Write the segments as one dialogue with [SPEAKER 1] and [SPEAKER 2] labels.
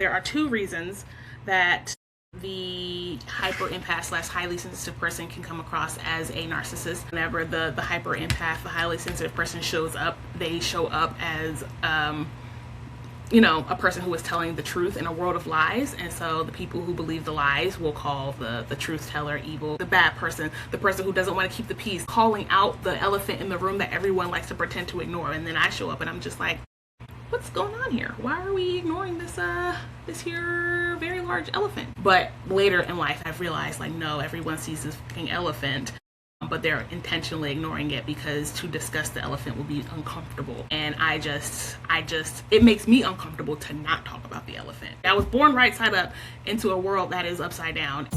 [SPEAKER 1] There are two reasons that the hyper empath / highly sensitive person can come across as a narcissist. Whenever the hyper empath, the highly sensitive person shows up, they show up as a person who is telling the truth in a world of lies. And so the people who believe the lies will call the truth teller evil. The bad person, the person who doesn't want to keep the peace, calling out the elephant in the room that everyone likes to pretend to ignore. And then I show up and I'm just like, what's going on here? Why are we ignoring this here very large elephant? But later in life, I've realized, like, no, everyone sees this fucking elephant, but they're intentionally ignoring it because to discuss the elephant will be uncomfortable. And it makes me uncomfortable to not talk about the elephant. I was born right side up into a world that is upside down.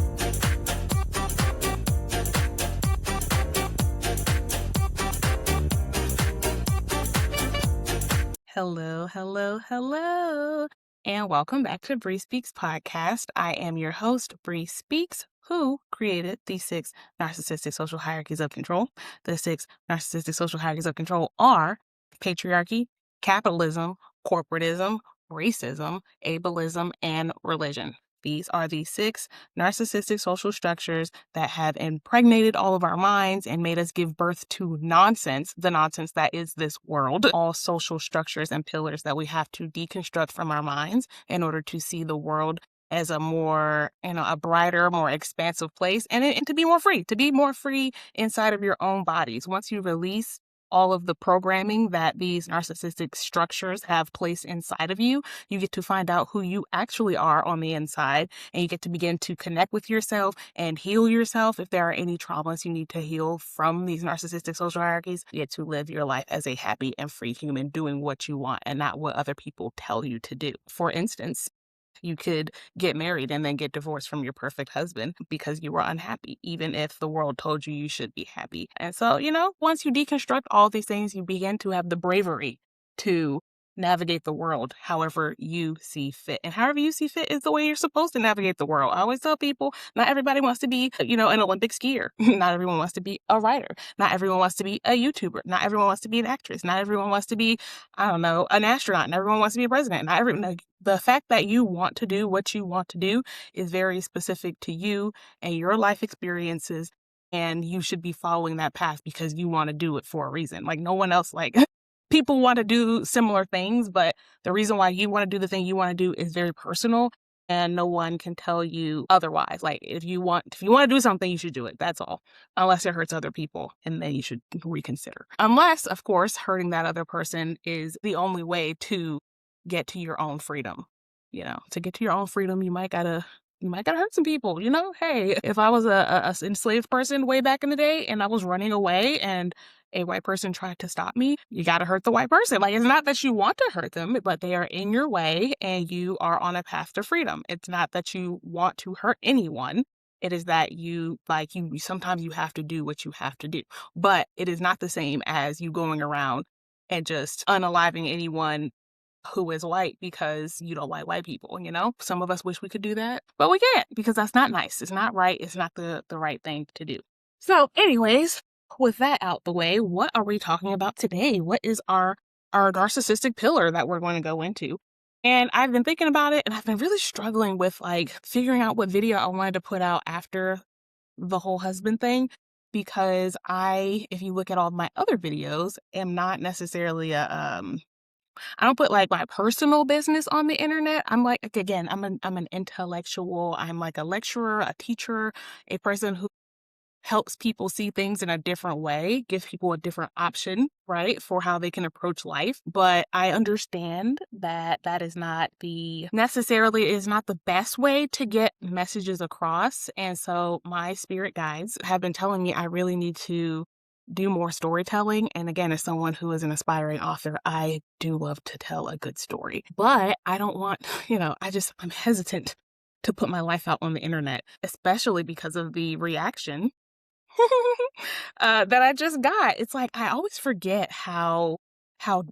[SPEAKER 1] Hello, and welcome back to Bri Speaks podcast. I am your host, Bri Speaks, who created the 6 Narcissistic Social Hierarchies of Control. The 6 Narcissistic Social Hierarchies of Control are patriarchy, capitalism, corporatism, racism, ableism, and religion. These are the 6 narcissistic social structures that have impregnated all of our minds and made us give birth to nonsense, the nonsense that is this world. All social structures and pillars that we have to deconstruct from our minds in order to see the world as a more, a brighter, more expansive place, and to be more free inside of your own bodies. Once you release all of the programming that these narcissistic structures have placed inside of you, you get to find out who you actually are on the inside, and you get to begin to connect with yourself and heal yourself. If there are any traumas you need to heal from these narcissistic social hierarchies, you get to live your life as a happy and free human, doing what you want and not what other people tell you to do. For instance, you could get married and then get divorced from your perfect husband because you were unhappy, even if the world told you should be happy. And so, once you deconstruct all these things, you begin to have the bravery to navigate the world however you see fit. And however you see fit is the way you're supposed to navigate the world. I always tell people, not everybody wants to be, an Olympic skier. Not everyone wants to be a writer. Not everyone wants to be a YouTuber. Not everyone wants to be an actress. Not everyone wants to be, an astronaut. Not everyone wants to be a president. The fact that you want to do what you want to do is very specific to you and your life experiences. And you should be following that path because you want to do it for a reason. Like, no one else, people want to do similar things, but the reason why you want to do the thing you want to do is very personal, and no one can tell you otherwise. Like, if you want to do something, you should do it. That's all. Unless it hurts other people, and then you should reconsider. Unless, of course, hurting that other person is the only way to get to your own freedom. To get to your own freedom, you might gotta hurt some people. Hey, if I was a enslaved person way back in the day and I was running away and a white person tried to stop me, you got to hurt the white person. Like, it's not that you want to hurt them, but they are in your way and you are on a path to freedom. It's not that you want to hurt anyone. It is that sometimes you have to do what you have to do. But it is not the same as you going around and just unaliving anyone who is white because you don't like white people, Some of us wish we could do that, but we can't because that's not nice. It's not right. It's not the right thing to do. So anyways, with that out the way, what are we talking about today? What is our narcissistic pillar that we're going to go into? And I've been thinking about it, and I've been really struggling with figuring out what video I wanted to put out after the whole husband thing, because if you look at all of my other videos, am not necessarily I don't put my personal business on the internet. I'm I'm an intellectual. I'm like a lecturer, a teacher, a person who helps people see things in a different way, gives people a different option, right, for how they can approach life. But I understand that is not the best way to get messages across. And so my spirit guides have been telling me I really need to do more storytelling. And again, as someone who is an aspiring author, I do love to tell a good story. But I don't want, I'm hesitant to put my life out on the internet, especially because of the reaction that I just got. It's like, I always forget how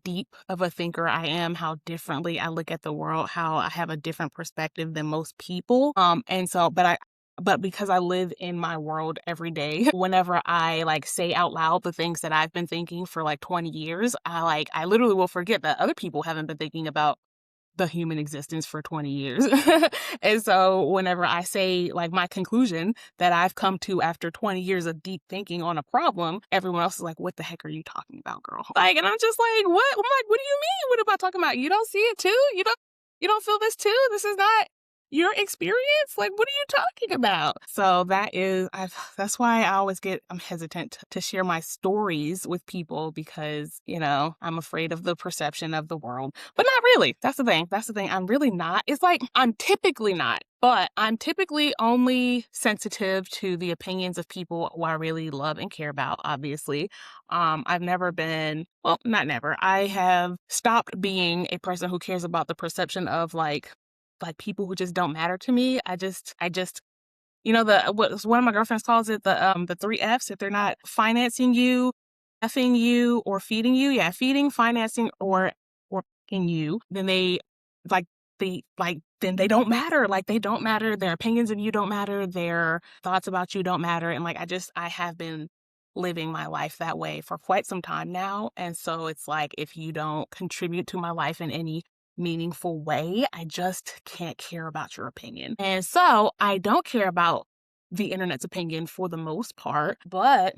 [SPEAKER 1] deep of a thinker I am, how differently I look at the world, how I have a different perspective than most people. But because I live in my world every day, whenever I say out loud the things that I've been thinking for 20 years, I literally will forget that other people haven't been thinking about the human existence for 20 years. And so whenever I say like my conclusion that I've come to after 20 years of deep thinking on a problem, everyone else is like, what the heck are you talking about, girl? Like, and I'm just like, what? I'm like, what do you mean? What am I talking about? You don't see it too? You don't feel this too? This is not your experience? Like, what are you talking about? So that's why I'm hesitant to share my stories with people because, I'm afraid of the perception of the world, but not really. That's the thing. I'm really not. It's like, I'm typically not, but I'm typically only sensitive to the opinions of people who I really love and care about, obviously. I've never been, well, not never. I have stopped being a person who cares about the perception of like people who just don't matter to me. I just what one of my girlfriends calls it the 3 Fs. If they're not financing you, effing you, or feeding you, feeding, financing, or in you, then then they don't matter. Like, they don't matter. Their opinions of you don't matter. Their thoughts about you don't matter. And like, I have been living my life that way for quite some time now. And so it's like, if you don't contribute to my life in any meaningful way, I just can't care about your opinion. And so I don't care about the internet's opinion for the most part. But,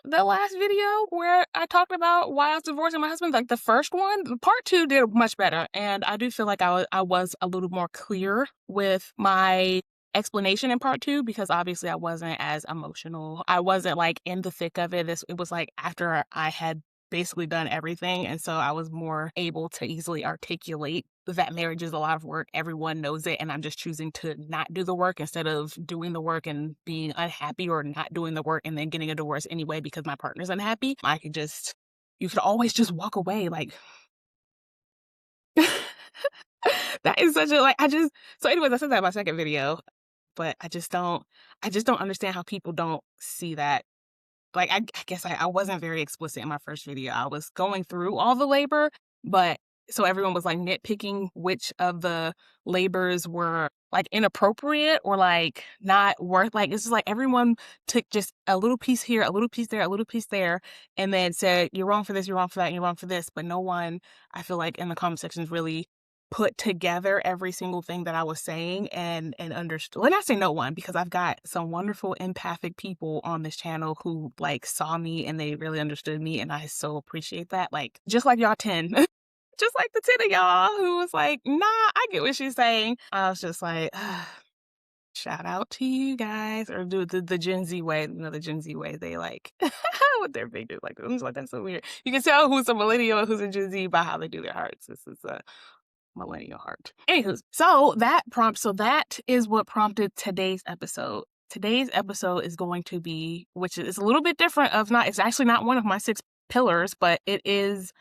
[SPEAKER 1] the last video where I talked about why I was divorcing my husband, like the first one, part 2 did much better. And I do feel like I was a little more clear with my explanation in part 2 because obviously I wasn't as emotional. I wasn't like in the thick of it. It was like after I had basically done everything. And so I was more able to easily articulate that marriage is a lot of work. Everyone knows it. And I'm just choosing to not do the work instead of doing the work and being unhappy, or not doing the work and then getting a divorce anyway because my partner's unhappy. You could always just walk away. Like, that is such a, so anyways, I said that in my second video, but I just don't understand how people don't see that. Like, I guess I wasn't very explicit in my first video. I was going through all the labor, but so everyone was like nitpicking which of the labors were like inappropriate or like not worth, like, it's just like everyone took just a little piece here, a little piece there, a little piece there, and then said, you're wrong for this, you're wrong for that, and you're wrong for this. But no one, I feel like, in the comment sections really put together every single thing that I was saying and understood. And I say no one, because I've got some wonderful empathic people on this channel who like saw me and they really understood me, and I so appreciate that. Like, just like y'all 10, just like the 10 of y'all who was like, nah, I get what she's saying. I was just like, shout out to you guys. Or do the Gen Z way, the Gen Z way, they like with their fingers like, I'm just like, that's so weird. You can tell who's a millennial and who's a Gen Z by how they do their hearts. This is a millennial heart. Anywho, so that is what prompted today's episode. Today's episode is going to be, which is a little bit different it's actually not one of my 6 pillars, but it is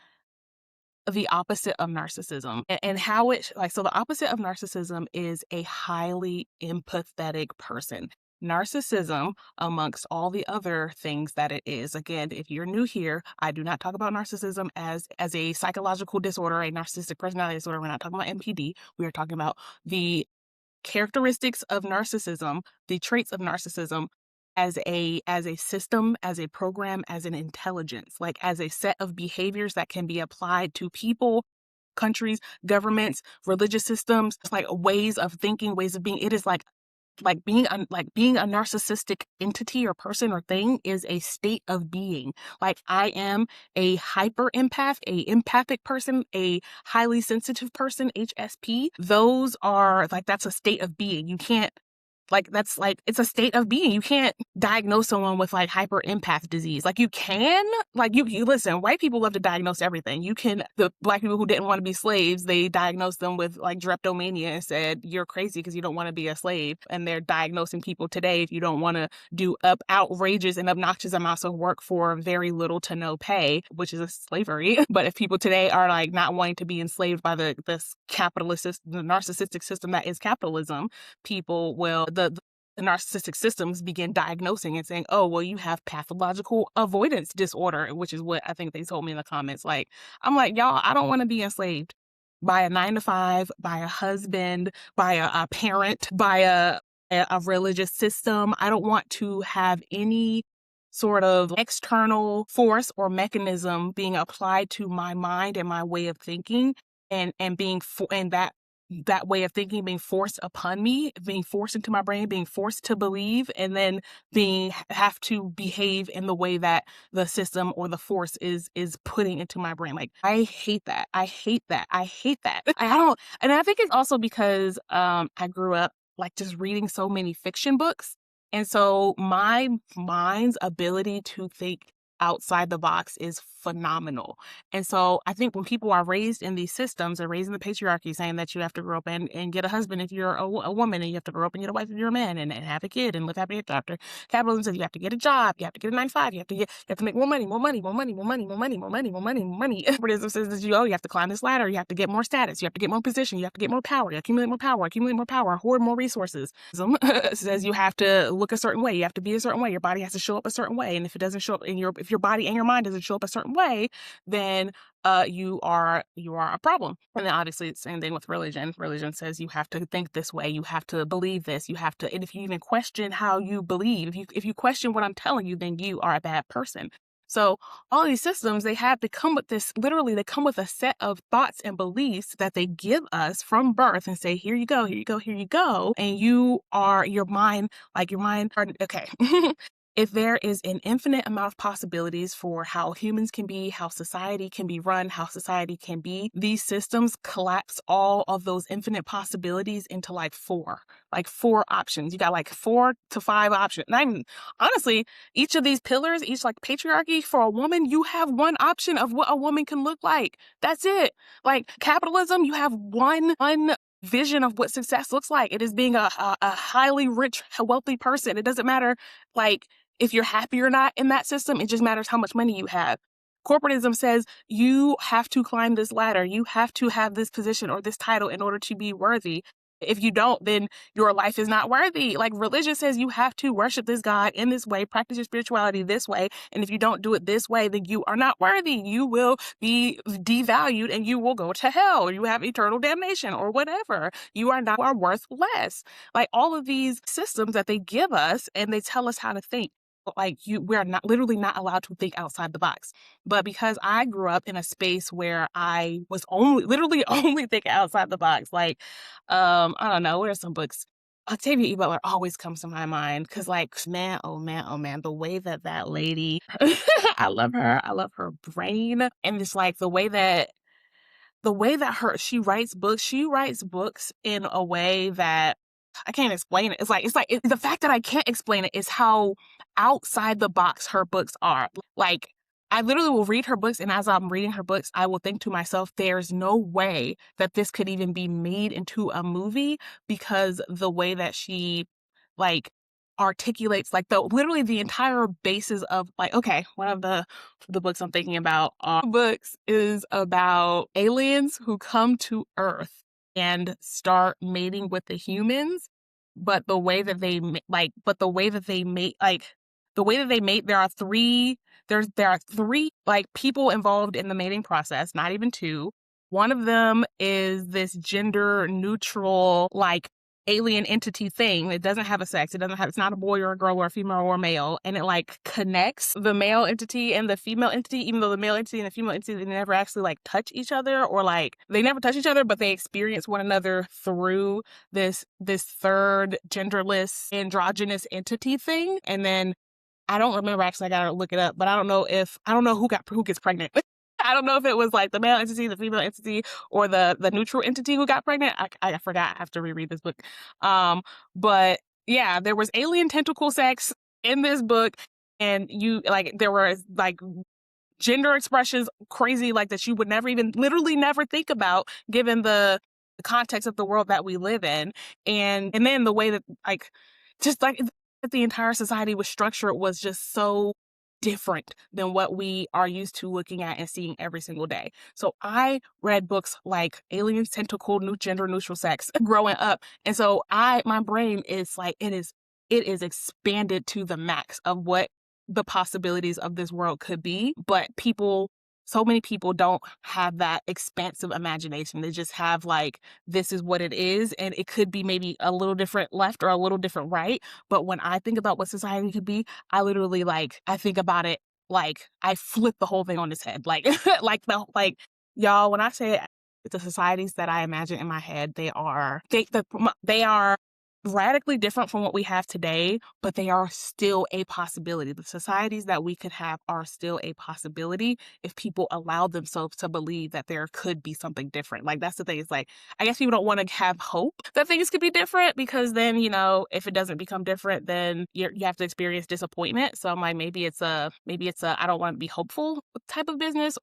[SPEAKER 1] the opposite of narcissism. And how so the opposite of narcissism is a highly empathetic person. Narcissism, amongst all the other things that it is, again, if you're new here, I do not talk about narcissism as a psychological disorder, a narcissistic personality disorder. We're not talking about NPD. We are talking about the characteristics of narcissism, the traits of narcissism as a system, as a program, as an intelligence, like as a set of behaviors that can be applied to people, countries, governments, religious systems, like ways of thinking, ways of being. It is like being a narcissistic entity or person or thing is a state of being. Like, I am a hyper empath, a empathic person, a highly sensitive person, HSP. Those are like, that's a state of being. You can't, like, that's like, it's a state of being. You can't diagnose someone with like hyper empath disease. Like, you can, like, you listen, white people love to diagnose everything. The Black people who didn't want to be slaves, they diagnosed them with like drapetomania and said, you're crazy because you don't want to be a slave. And they're diagnosing people today if you don't want to do outrageous and obnoxious amounts of work for very little to no pay, which is a slavery. But if people today are like not wanting to be enslaved by this capitalist, the narcissistic system that is capitalism, people will, the narcissistic systems begin diagnosing and saying, oh, well, you have pathological avoidance disorder, which is what I think they told me in the comments. Like, I'm like, y'all, I don't want to be enslaved by a 9-to-5, by a husband, by a parent, by a religious system. I don't want to have any sort of external force or mechanism being applied to my mind and my way of thinking and being and that way of thinking being forced upon me, being forced into my brain, being forced to believe, and then have to behave in the way that the system or the force is putting into my brain. Like, I hate that. I hate that. I hate that. I don't, and I think it's also because I grew up like just reading so many fiction books. And so my mind's ability to think outside the box is phenomenal. And so I think when people are raised in these systems, they're raised in the patriarchy, saying that you have to grow up and get a husband if you're a woman, and you have to grow up and get a wife if you're a man, and have a kid and live happy ever after. Capitalism says you have to get a job, you have to get a 9 to 5, you have to make more money, more money, more money, more money, more money, more money, more money, more money. Capitalism says that you have to climb this ladder, you have to get more status, you have to get more position, you have to get more power, you accumulate more power, hoard more resources. Says you have to look a certain way, you have to be a certain way, your body has to show up a certain way, and if it doesn't show up in if your body and your mind doesn't show up a certain way, then you are a problem. And then obviously it's the same thing with religion. Religion says you have to think this way, you have to believe this, you have to, and if you even question how you believe, if you question what I'm telling you, then you are a bad person. So all these systems, they come with this, literally they come with a set of thoughts and beliefs that they give us from birth and say, here you go, here you go, here you go. And your mind, okay. If there is an infinite amount of possibilities for how humans can be, how society can be run, how society can be, these systems collapse all of those infinite possibilities into like four options. You got like 4 to 5 options. Honestly, each of these pillars, each like patriarchy, for a woman, you have one option of what a woman can look like. That's it. Like capitalism, you have one vision of what success looks like. It is being a highly rich, wealthy person. It doesn't matter like if you're happy or not in that system, it just matters how much money you have. Corporatism says you have to climb this ladder. You have to have this position or this title in order to be worthy. If you don't, then your life is not worthy. Like religion says you have to worship this God in this way, practice your spirituality this way. And if you don't do it this way, then you are not worthy. You will be devalued and you will go to hell, or you have eternal damnation or whatever. You are worth less. Like all of these systems that they give us and they tell us how to think. Like we're literally not allowed to think outside the box. But because I grew up in a space where I was literally only thinking outside the box, like, I don't know, what are some books? Octavia E. Butler always comes to my mind because, like, man, oh man, the way that lady, I love her brain, and it's like the way that she writes books in a way that I can't explain it. The fact that I can't explain it is how outside the box her books are. Like, I literally will read her books, and as I'm reading her books, I will think to myself, there's no way that this could even be made into a movie, because the way that she like articulates like literally the entire basis of like, okay, one of the books I'm thinking about books is about aliens who come to Earth and start mating with the humans, but the way that they mate, there are three like people involved in the mating process, not even two. One of them is this gender neutral like alien entity thing. It doesn't have a sex. It's not a boy or a girl or a female or a male. And it like connects the male entity and the female entity, even though the male entity and the female entity, they never actually like touch each other, or like they never touch each other, but they experience one another through this third genderless androgynous entity thing. And then I don't remember, actually, I gotta look it up, but I don't know who gets pregnant. I don't know if it was like the male entity, the female entity, or the neutral entity who got pregnant. I forgot. I have to reread this book. But yeah, there was alien tentacle sex in this book, and there were like gender expressions crazy like that you would literally never think about given the context of the world that we live in, and then the way that like just like that the entire society was structured was just so different than what we are used to looking at and seeing every single day. So I read books like Aliens, Tentacle, Gender Neutral Sex growing up. And so my brain is like, it is expanded to the max of what the possibilities of this world could be. But so many people don't have that expansive imagination. They just have like, this is what it is. And it could be maybe a little different left or a little different right. But when I think about what society could be, I literally I think about it, like I flip the whole thing on its head. Like, y'all, when I say the societies that I imagine in my head, they are radically different from what we have today, but they are still a possibility. The societies that we could have are still a possibility if people allow themselves to believe that there could be something different. Like, that's the thing. It's like, I guess people don't want to have hope that things could be different, because then, if it doesn't become different, then you have to experience disappointment. So I'm like, maybe it's a I don't want to be hopeful type of business,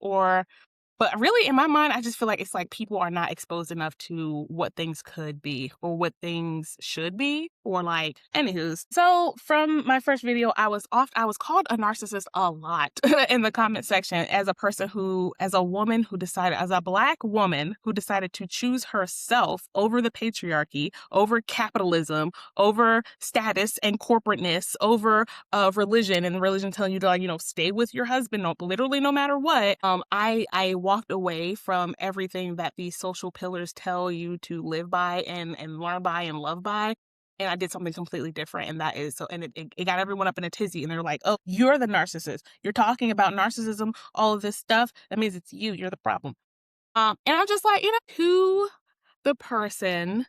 [SPEAKER 1] but really, in my mind, I just feel like it's like people are not exposed enough to what things could be or what things should be, or like, anywho's. So from my first video, I was called a narcissist a lot in the comment section as a woman who decided, as a Black woman who decided to choose herself over the patriarchy, over capitalism, over status and corporateness, over religion, and religion telling you to stay with your husband, literally no matter what. I walked away from everything that these social pillars tell you to live by and learn by and love by. And I did something completely different. And that is and it got everyone up in a tizzy, and they're like, oh, you're the narcissist. You're talking about narcissism, all of this stuff. That means it's you're the problem. And I'm just like, who the person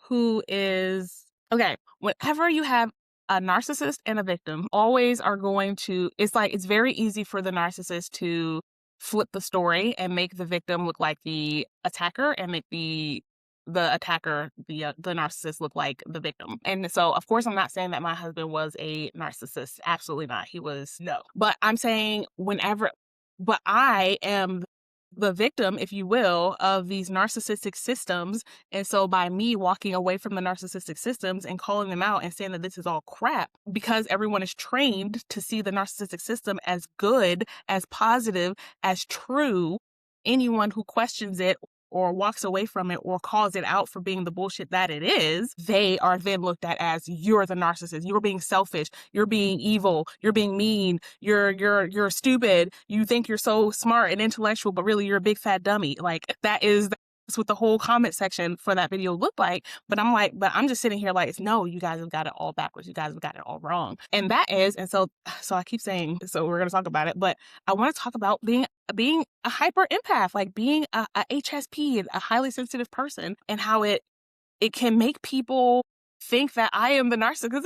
[SPEAKER 1] who is okay, whenever you have a narcissist and a victim, always are going to, it's very easy for the narcissist to flip the story and make the victim look like the attacker, and make the attacker, the narcissist, look like the victim. And so, of course, I'm not saying that my husband was a narcissist. Absolutely not. He was, no. But I'm saying but I am the victim, if you will, of these narcissistic systems. And so by me walking away from the narcissistic systems and calling them out and saying that this is all crap, because everyone is trained to see the narcissistic system as good, as positive, as true, anyone who questions it or walks away from it or calls it out for being the bullshit that it is, they are then looked at as, you're the narcissist. You're being selfish. You're being evil. You're being mean. You're stupid. You think you're so smart and intellectual, but really you're a big fat dummy. Like, that's what the whole comment section for that video looked like. But I'm just sitting here like, no, you guys have got it all backwards. You guys have got it all wrong. And so I keep saying, so we're going to talk about it, but I want to talk about being a hyper empath, like being a HSP, a highly sensitive person, and how it can make people think that I am the narcissist. Because,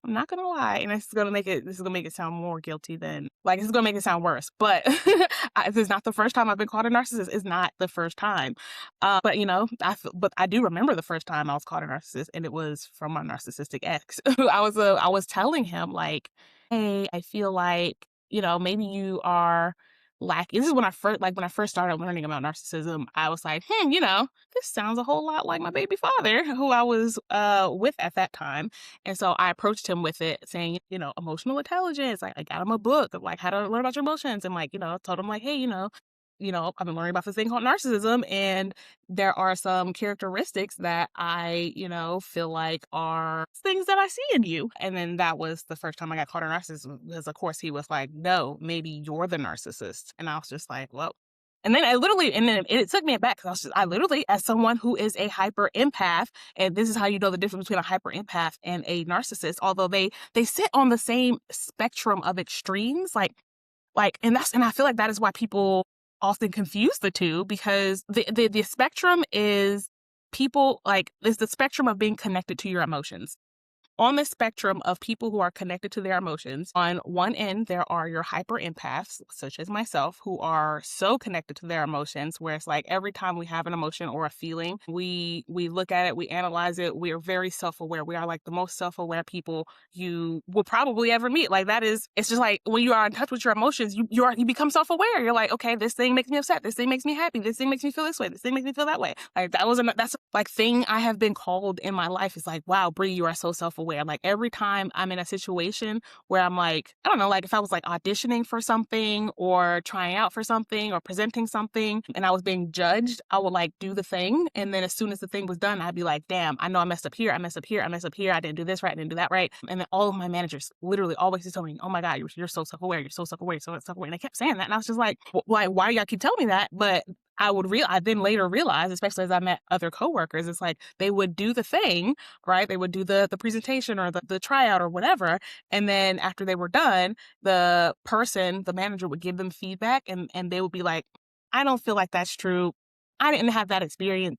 [SPEAKER 1] I'm not gonna lie, and this is gonna make it sound more guilty than, like, this is gonna make it sound worse. But this is not the first time I've been called a narcissist. It's not the first time. But I do remember the first time I was called a narcissist, and it was from my narcissistic ex. I was telling him, like, hey, I feel like, maybe you are lacking. This is when I first started learning about narcissism. I was like, this sounds a whole lot like my baby father, who I was with at that time. And so I approached him with it, saying, emotional intelligence. Like, I got him a book of like how to learn about your emotions, and told him like, hey, I've been learning about this thing called narcissism, and there are some characteristics that I, feel like are things that I see in you. And then that was the first time I got called a narcissist, because of course he was like, no, maybe you're the narcissist. And I was just like, well, and then it took me back, because I literally, as someone who is a hyper empath, and this is how you know the difference between a hyper empath and a narcissist, although they sit on the same spectrum of extremes, and I feel like that is why people often confuse the two, because the spectrum is people, like, it's the spectrum of being connected to your emotions. On the spectrum of people who are connected to their emotions, on one end, there are your hyper empaths, such as myself, who are so connected to their emotions, where it's like every time we have an emotion or a feeling, we look at it, we analyze it, we are very self-aware. We are like the most self-aware people you will probably ever meet. Like, it's just like when you are in touch with your emotions, you become self-aware. You're like, okay, this thing makes me upset. This thing makes me happy. This thing makes me feel this way. This thing makes me feel that way. Like, that's like thing I have been called in my life, is like, wow, Bri, you are so self-aware. Like, every time I'm in a situation where I'm like, I don't know, like if I was like auditioning for something or trying out for something or presenting something and I was being judged, I would like do the thing. And then as soon as the thing was done, I'd be like, damn, I know I messed up here. I messed up here. I messed up here. I didn't do this right. I didn't do that right. And then all of my managers literally always just told me, oh my God, you're so self-aware. You're so self-aware. You're so self-aware. And they kept saying that. And I was just like, why do y'all keep telling me that? But I then later realized, especially as I met other coworkers, it's like they would do the thing, right? They would do the presentation or the tryout or whatever. And then after they were done, the manager would give them feedback, and they would be like, I don't feel like that's true. I didn't have that experience.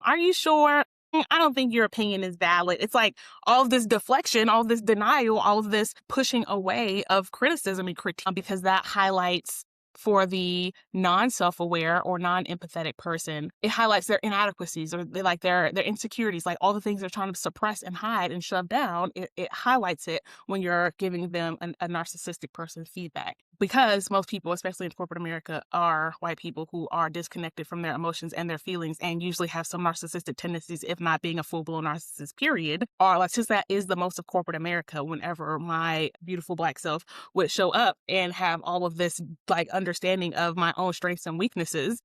[SPEAKER 1] Are you sure? I don't think your opinion is valid. It's like all of this deflection, all of this denial, all of this pushing away of criticism and critique, because that highlights for the non-self-aware or non-empathetic person, it highlights their inadequacies or their insecurities, like all the things they're trying to suppress and hide and shove down. It highlights it when you're giving them a narcissistic person feedback. Because most people, especially in corporate America, are white people who are disconnected from their emotions and their feelings and usually have some narcissistic tendencies, if not being a full-blown narcissist, period. Or like, since that is the most of corporate America, whenever my beautiful Black self would show up and have all of this like understanding of my own strengths and weaknesses,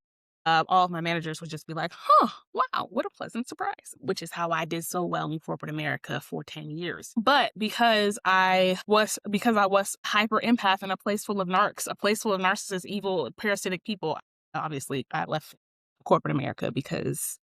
[SPEAKER 1] all of my managers would just be like, huh, wow, what a pleasant surprise, which is how I did so well in corporate America for 10 years. But because I was hyper empath in a place full of narcs, a place full of narcissists, evil, parasitic people, obviously I left corporate America because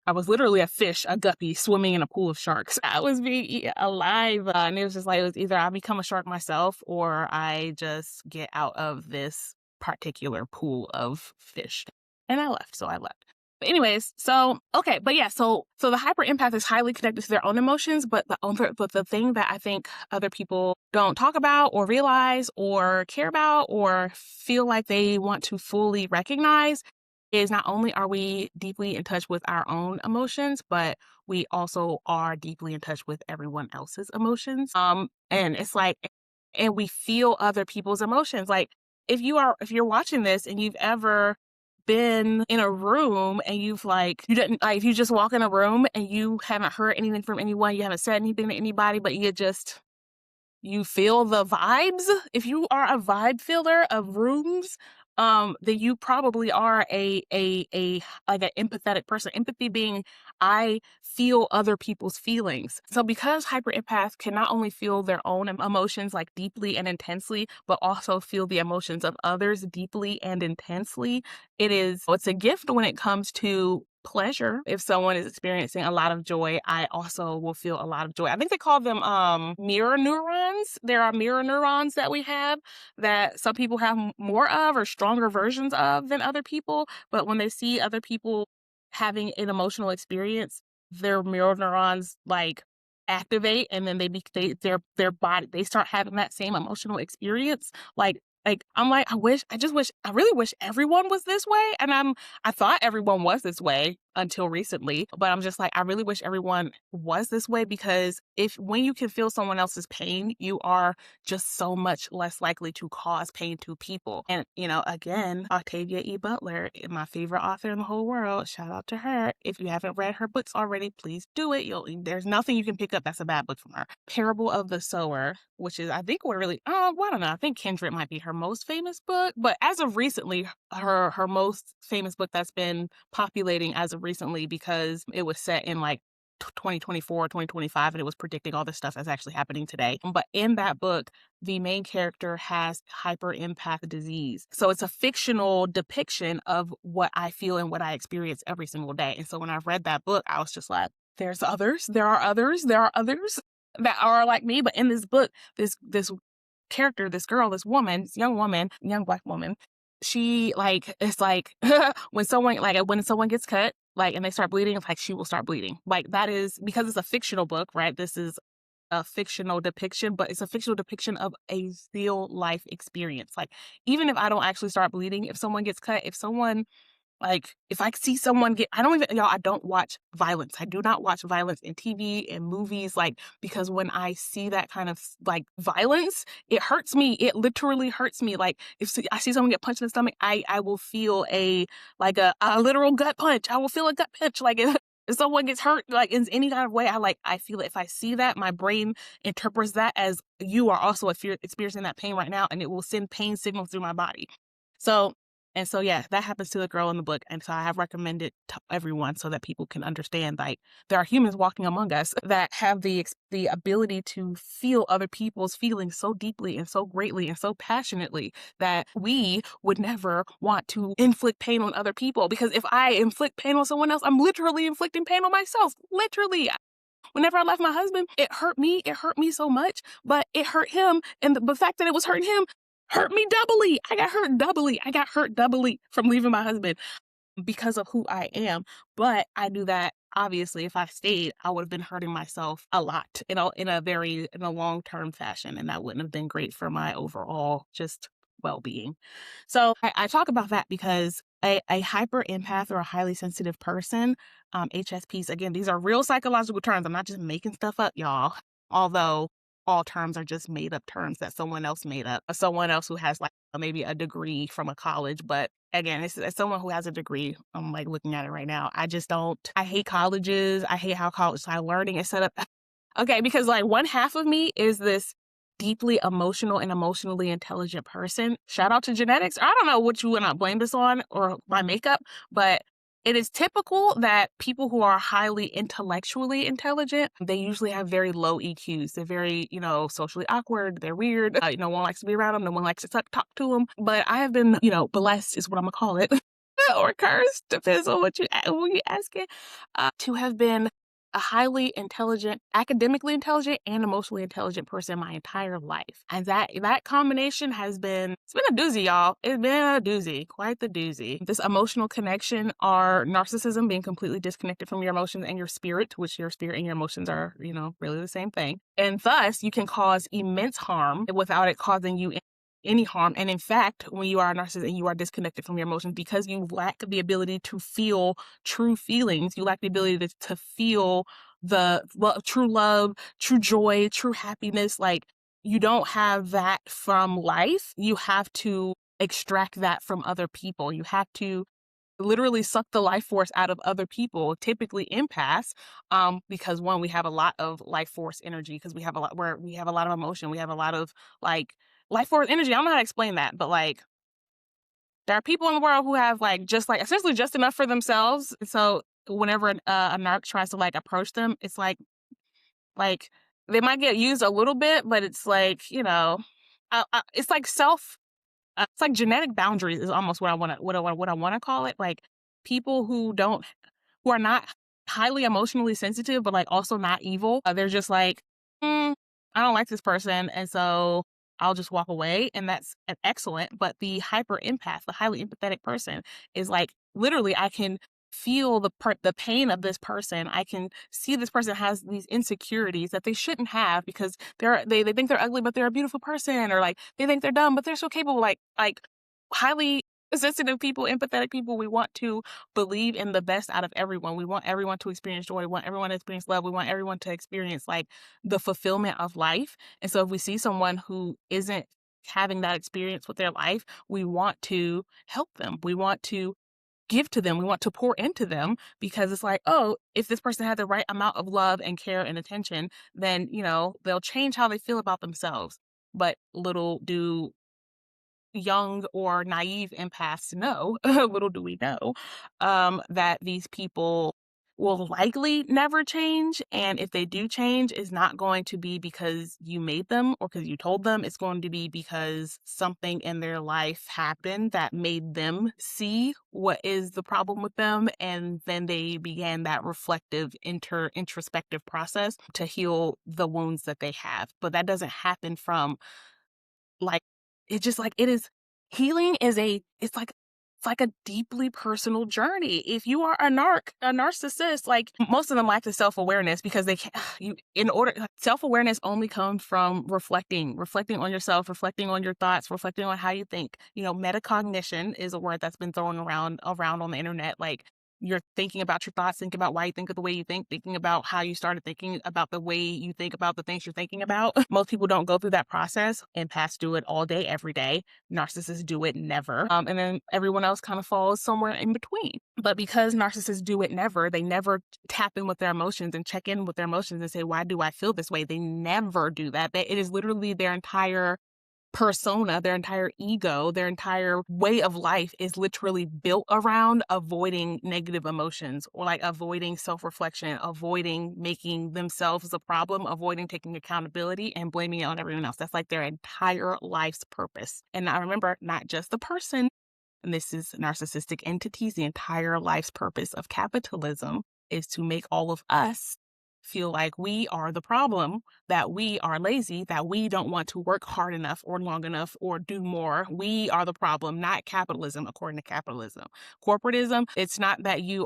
[SPEAKER 1] I was literally a fish, a guppy swimming in a pool of sharks. I was being eaten alive. And it was just like, it was either I become a shark myself or I just get out of this particular pool of fish. And I left. So I left. But anyways, so the hyper empath is highly connected to their own emotions, but the thing that I think other people don't talk about or realize or care about or feel like they want to fully recognize is not only are we deeply in touch with our own emotions, but we also are deeply in touch with everyone else's emotions. And it's like, and we feel other people's emotions. Like if you're watching this and you've ever been in a room and if you just walk in a room and you haven't heard anything from anyone, you haven't said anything to anybody, but you feel the vibes. If you are a vibe feeler of rooms, then you probably are an empathetic person. Empathy being, I feel other people's feelings. So because hyper empaths can not only feel their own emotions like deeply and intensely, but also feel the emotions of others deeply and intensely, it's a gift when it comes to pleasure. If someone is experiencing a lot of joy, I also will feel a lot of joy. I think they call them mirror neurons. There are mirror neurons that we have that some people have more of or stronger versions of than other people. But when they see other people having an emotional experience, their mirror neurons like activate, and then their body, they start having that same emotional experience. I'm like, I really wish everyone was this way. And I thought everyone was this way until recently, but I'm just like, I really wish everyone was this way, because when you can feel someone else's pain, you are just so much less likely to cause pain to people. And, again, Octavia E. Butler, my favorite author in the whole world, shout out to her. If you haven't read her books already, please do it. There's nothing you can pick up that's a bad book from her. Parable of the Sower, which is, I think I don't know, I think Kindred might be her most famous book, but as of recently, her most famous book that's been populating as of recently, because it was set in like 2024, 2025, and it was predicting all this stuff that's actually happening today. But in that book, the main character has hyper empath disease. So it's a fictional depiction of what I feel and what I experience every single day. And so when I read that book, I was just like, there are others that are like me. But in this book, this character, this girl, this young Black woman, she it's like when someone gets cut, and they start bleeding, it's like she will start bleeding. Like that is because it's a fictional book, right? This is a fictional depiction, but it's a fictional depiction of a real life experience. Like even if I don't actually start bleeding, if someone gets cut, if I see someone I don't watch violence. I do not watch violence in TV and movies, because when I see that kind of violence, it hurts me. It literally hurts me. Like if I see someone get punched in the stomach, I will feel a literal gut punch. I will feel a gut punch. Like if someone gets hurt, in any kind of way, I feel it. If I see that, my brain interprets that as you are also experiencing that pain right now, and it will send pain signals through my body. So yeah, that happens to the girl in the book. And so I have recommended to everyone so that people can understand, there are humans walking among us that have the ability to feel other people's feelings so deeply and so greatly and so passionately that we would never want to inflict pain on other people. Because if I inflict pain on someone else, I'm literally inflicting pain on myself. Literally. Whenever I left my husband, it hurt me. It hurt me so much, but it hurt him. And the fact that it was hurting him hurt me doubly. I got hurt doubly from leaving my husband. because of who I am. But I knew that obviously if I stayed, I would have been hurting myself a lot, in a long-term fashion. And that wouldn't have been great for my overall just well-being. So I talk about that because a hyper empath or a highly sensitive person, HSPs, again, these are real psychological terms. I'm not just making stuff up, y'all. Although all terms are just made up terms that someone else made up, someone else who has like maybe a degree from a college. But again, it's as someone who has a degree, I'm like looking at it right now. I just don't, I hate colleges. I hate how college style learning is set up. Okay, because like one half of me is this deeply emotional and emotionally intelligent person. Shout out to genetics. I don't know what you want to blame this on or my makeup, but it is typical that people who are highly intellectually intelligent, they usually have very low EQs. They're very, socially awkward. They're weird. No one likes to be around them. No one likes to talk to them. But I have been, blessed is what I'm going to call it. Or cursed, depends on what you asking, to have been a highly intelligent, academically intelligent, and emotionally intelligent person my entire life. And that combination it's been a doozy, y'all. It's been a doozy, quite the doozy. This emotional connection are narcissism, being completely disconnected from your emotions and your spirit, which your spirit and your emotions are, really the same thing. And thus, you can cause immense harm without it causing you any harm. And in fact, when you are a narcissist and you are disconnected from your emotions, because you lack the ability to feel true feelings, you lack the ability to feel true love, true joy, true happiness. Like, you don't have that from life. You have to extract that from other people. You have to literally suck the life force out of other people, typically empaths, because one, we have a lot of life force energy, because we have a lot of emotion, we have a lot of like life force energy. I don't know how to explain that, but like there are people in the world who have like essentially just enough for themselves. So whenever a narc tries to like approach them, it's like they might get used a little bit, but it's like, it's like it's like genetic boundaries is almost what I want to call it. Like people who are not highly emotionally sensitive, but like also not evil. They're just like, I don't like this person, and so I'll just walk away, and that's excellent. But the hyper empath, the highly empathetic person, is like literally I can feel the pain of this person. I can see this person has these insecurities that they shouldn't have because they think they're ugly, but they're a beautiful person, or like they think they're dumb, but they're so capable. Like highly sensitive people, empathetic people, we want to believe in the best out of everyone. We want everyone to experience joy. We want everyone to experience love. We want everyone to experience like the fulfillment of life. And so if we see someone who isn't having that experience with their life, we want to help them. We want to give to them. We want to pour into them, because it's like, oh, if this person had the right amount of love and care and attention, then, they'll change how they feel about themselves. But little do young or naive empaths know, little do we know, that these people will likely never change. And if they do change, it's not going to be because you made them or because you told them. It's going to be because something in their life happened that made them see what is the problem with them. And then they began that reflective introspective process to heal the wounds that they have. But that doesn't happen from like, it's just like it is. Healing is it's like a deeply personal journey. If you are a narcissist, like most of them lack the self-awareness because they can't, self-awareness only comes from reflecting on yourself, reflecting on your thoughts, reflecting on how you think. Metacognition is a word that's been thrown around on the internet. Like, you're thinking about your thoughts, thinking about why you think of the way you think, thinking about how you started thinking about the way you think about the things you're thinking about. Most people don't go through that process. Empaths do it all day, every day. Narcissists do it never. And then everyone else kind of falls somewhere in between. But because narcissists do it never, they never tap in with their emotions and check in with their emotions and say, why do I feel this way? They never do that. It is literally their entire persona, their entire ego, their entire way of life is literally built around avoiding negative emotions, or like avoiding self-reflection, avoiding making themselves a problem, avoiding taking accountability and blaming it on everyone else. That's like their entire life's purpose. And now remember, not just the person, and this is narcissistic entities, the entire life's purpose of capitalism is to make all of us feel like we are the problem, that we are lazy, that we don't want to work hard enough or long enough or do more. We are the problem, not capitalism, according to capitalism. Corporatism, it's not that you're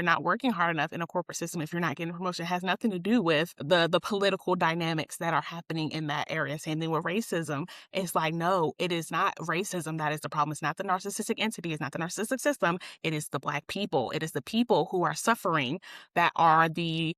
[SPEAKER 1] not working hard enough in a corporate system if you're not getting a promotion. It has nothing to do with the political dynamics that are happening in that area. Same thing with racism. It's like, no, it is not racism that is the problem. It's not the narcissistic entity. It's not the narcissistic system. It is the Black people. It is the people who are suffering that are the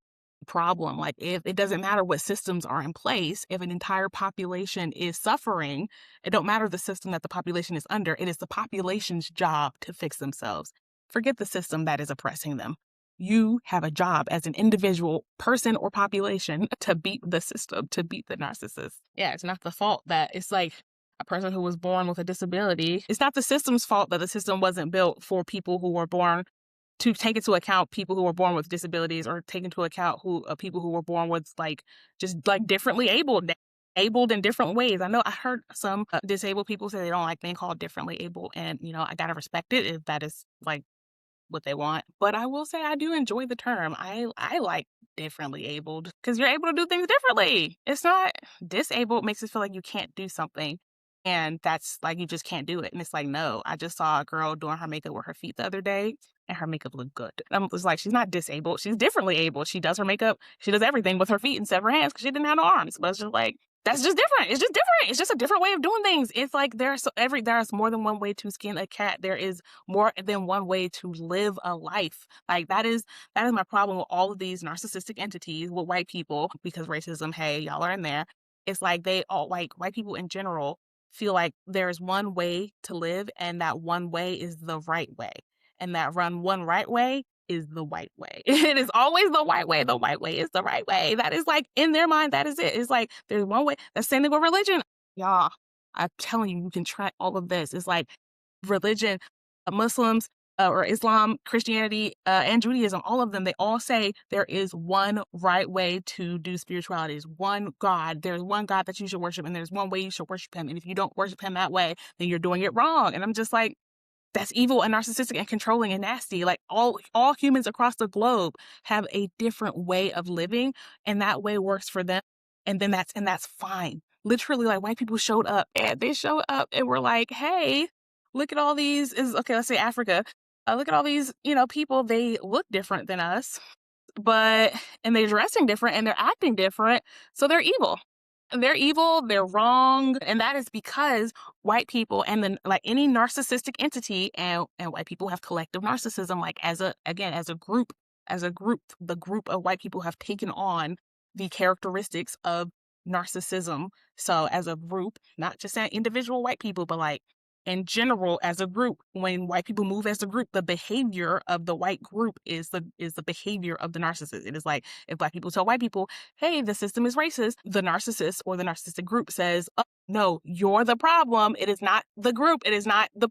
[SPEAKER 1] problem. Like, if it doesn't matter what systems are in place, if an entire population is suffering, it don't matter the system that the population is under. It is the population's job to fix themselves. Forget the system that is oppressing them. You have a job as an individual person or population to beat the system, to beat the narcissist. Yeah, it's not the fault that it's like a person who was born with a disability. It's not the system's fault that the system wasn't built for people who were born to take into account people who were born with disabilities, or take into account people who were born with just differently abled in different ways. I know I heard some disabled people say they don't like being called differently able, and I gotta respect it if that is like what they want. But I will say I do enjoy the term. I like differently abled because you're able to do things differently. It's not disabled makes it feel like you can't do something. And that's like, you just can't do it. And it's like, no, I just saw a girl doing her makeup with her feet the other day, and her makeup looked good. And I was like, she's not disabled. She's differently able. She does her makeup. She does everything with her feet instead of her hands because she didn't have no arms. But it's just like, that's just different. It's just different. It's just a different way of doing things. It's like there's more than one way to skin a cat. There is more than one way to live a life. Like that is my problem with all of these narcissistic entities with white people, because racism, hey, y'all are in there. It's like they all, like white people in general, feel like there's one way to live, and that one way is the right way. And that one right way is the white way. It is always the white way. The white way is the right way. That is like, in their mind, that is it. It's like there's one way. The same thing with religion. Y'all, I'm telling you, you can track all of this. It's like religion, Muslims, or Islam, Christianity, and Judaism, all of them, they all say there is one right way to do spirituality. There's one God. There's one God that you should worship, and there's one way you should worship him. And if you don't worship him that way, then you're doing it wrong. And I'm just like, that's evil and narcissistic and controlling and nasty. Like all humans across the globe have a different way of living, and that way works for them. And that's fine. Literally, like white people showed up, and they showed up and were like, hey, look at all these let's say Africa. Look at all these, people, they look different than us, and they're dressing different and they're acting different. So they're evil. They're evil, they're wrong. And that is because white people, and then like any narcissistic entity, and white people have collective narcissism, like as a group, the group of white people have taken on the characteristics of narcissism. So as a group, not just individual white people, but like in general, as a group, when white people move as a group, the behavior of the white group is the behavior of the narcissist. It is like, if black people tell white people, hey, the system is racist, the narcissist or the narcissistic group says, oh, no, you're the problem. It is not the group. It is not the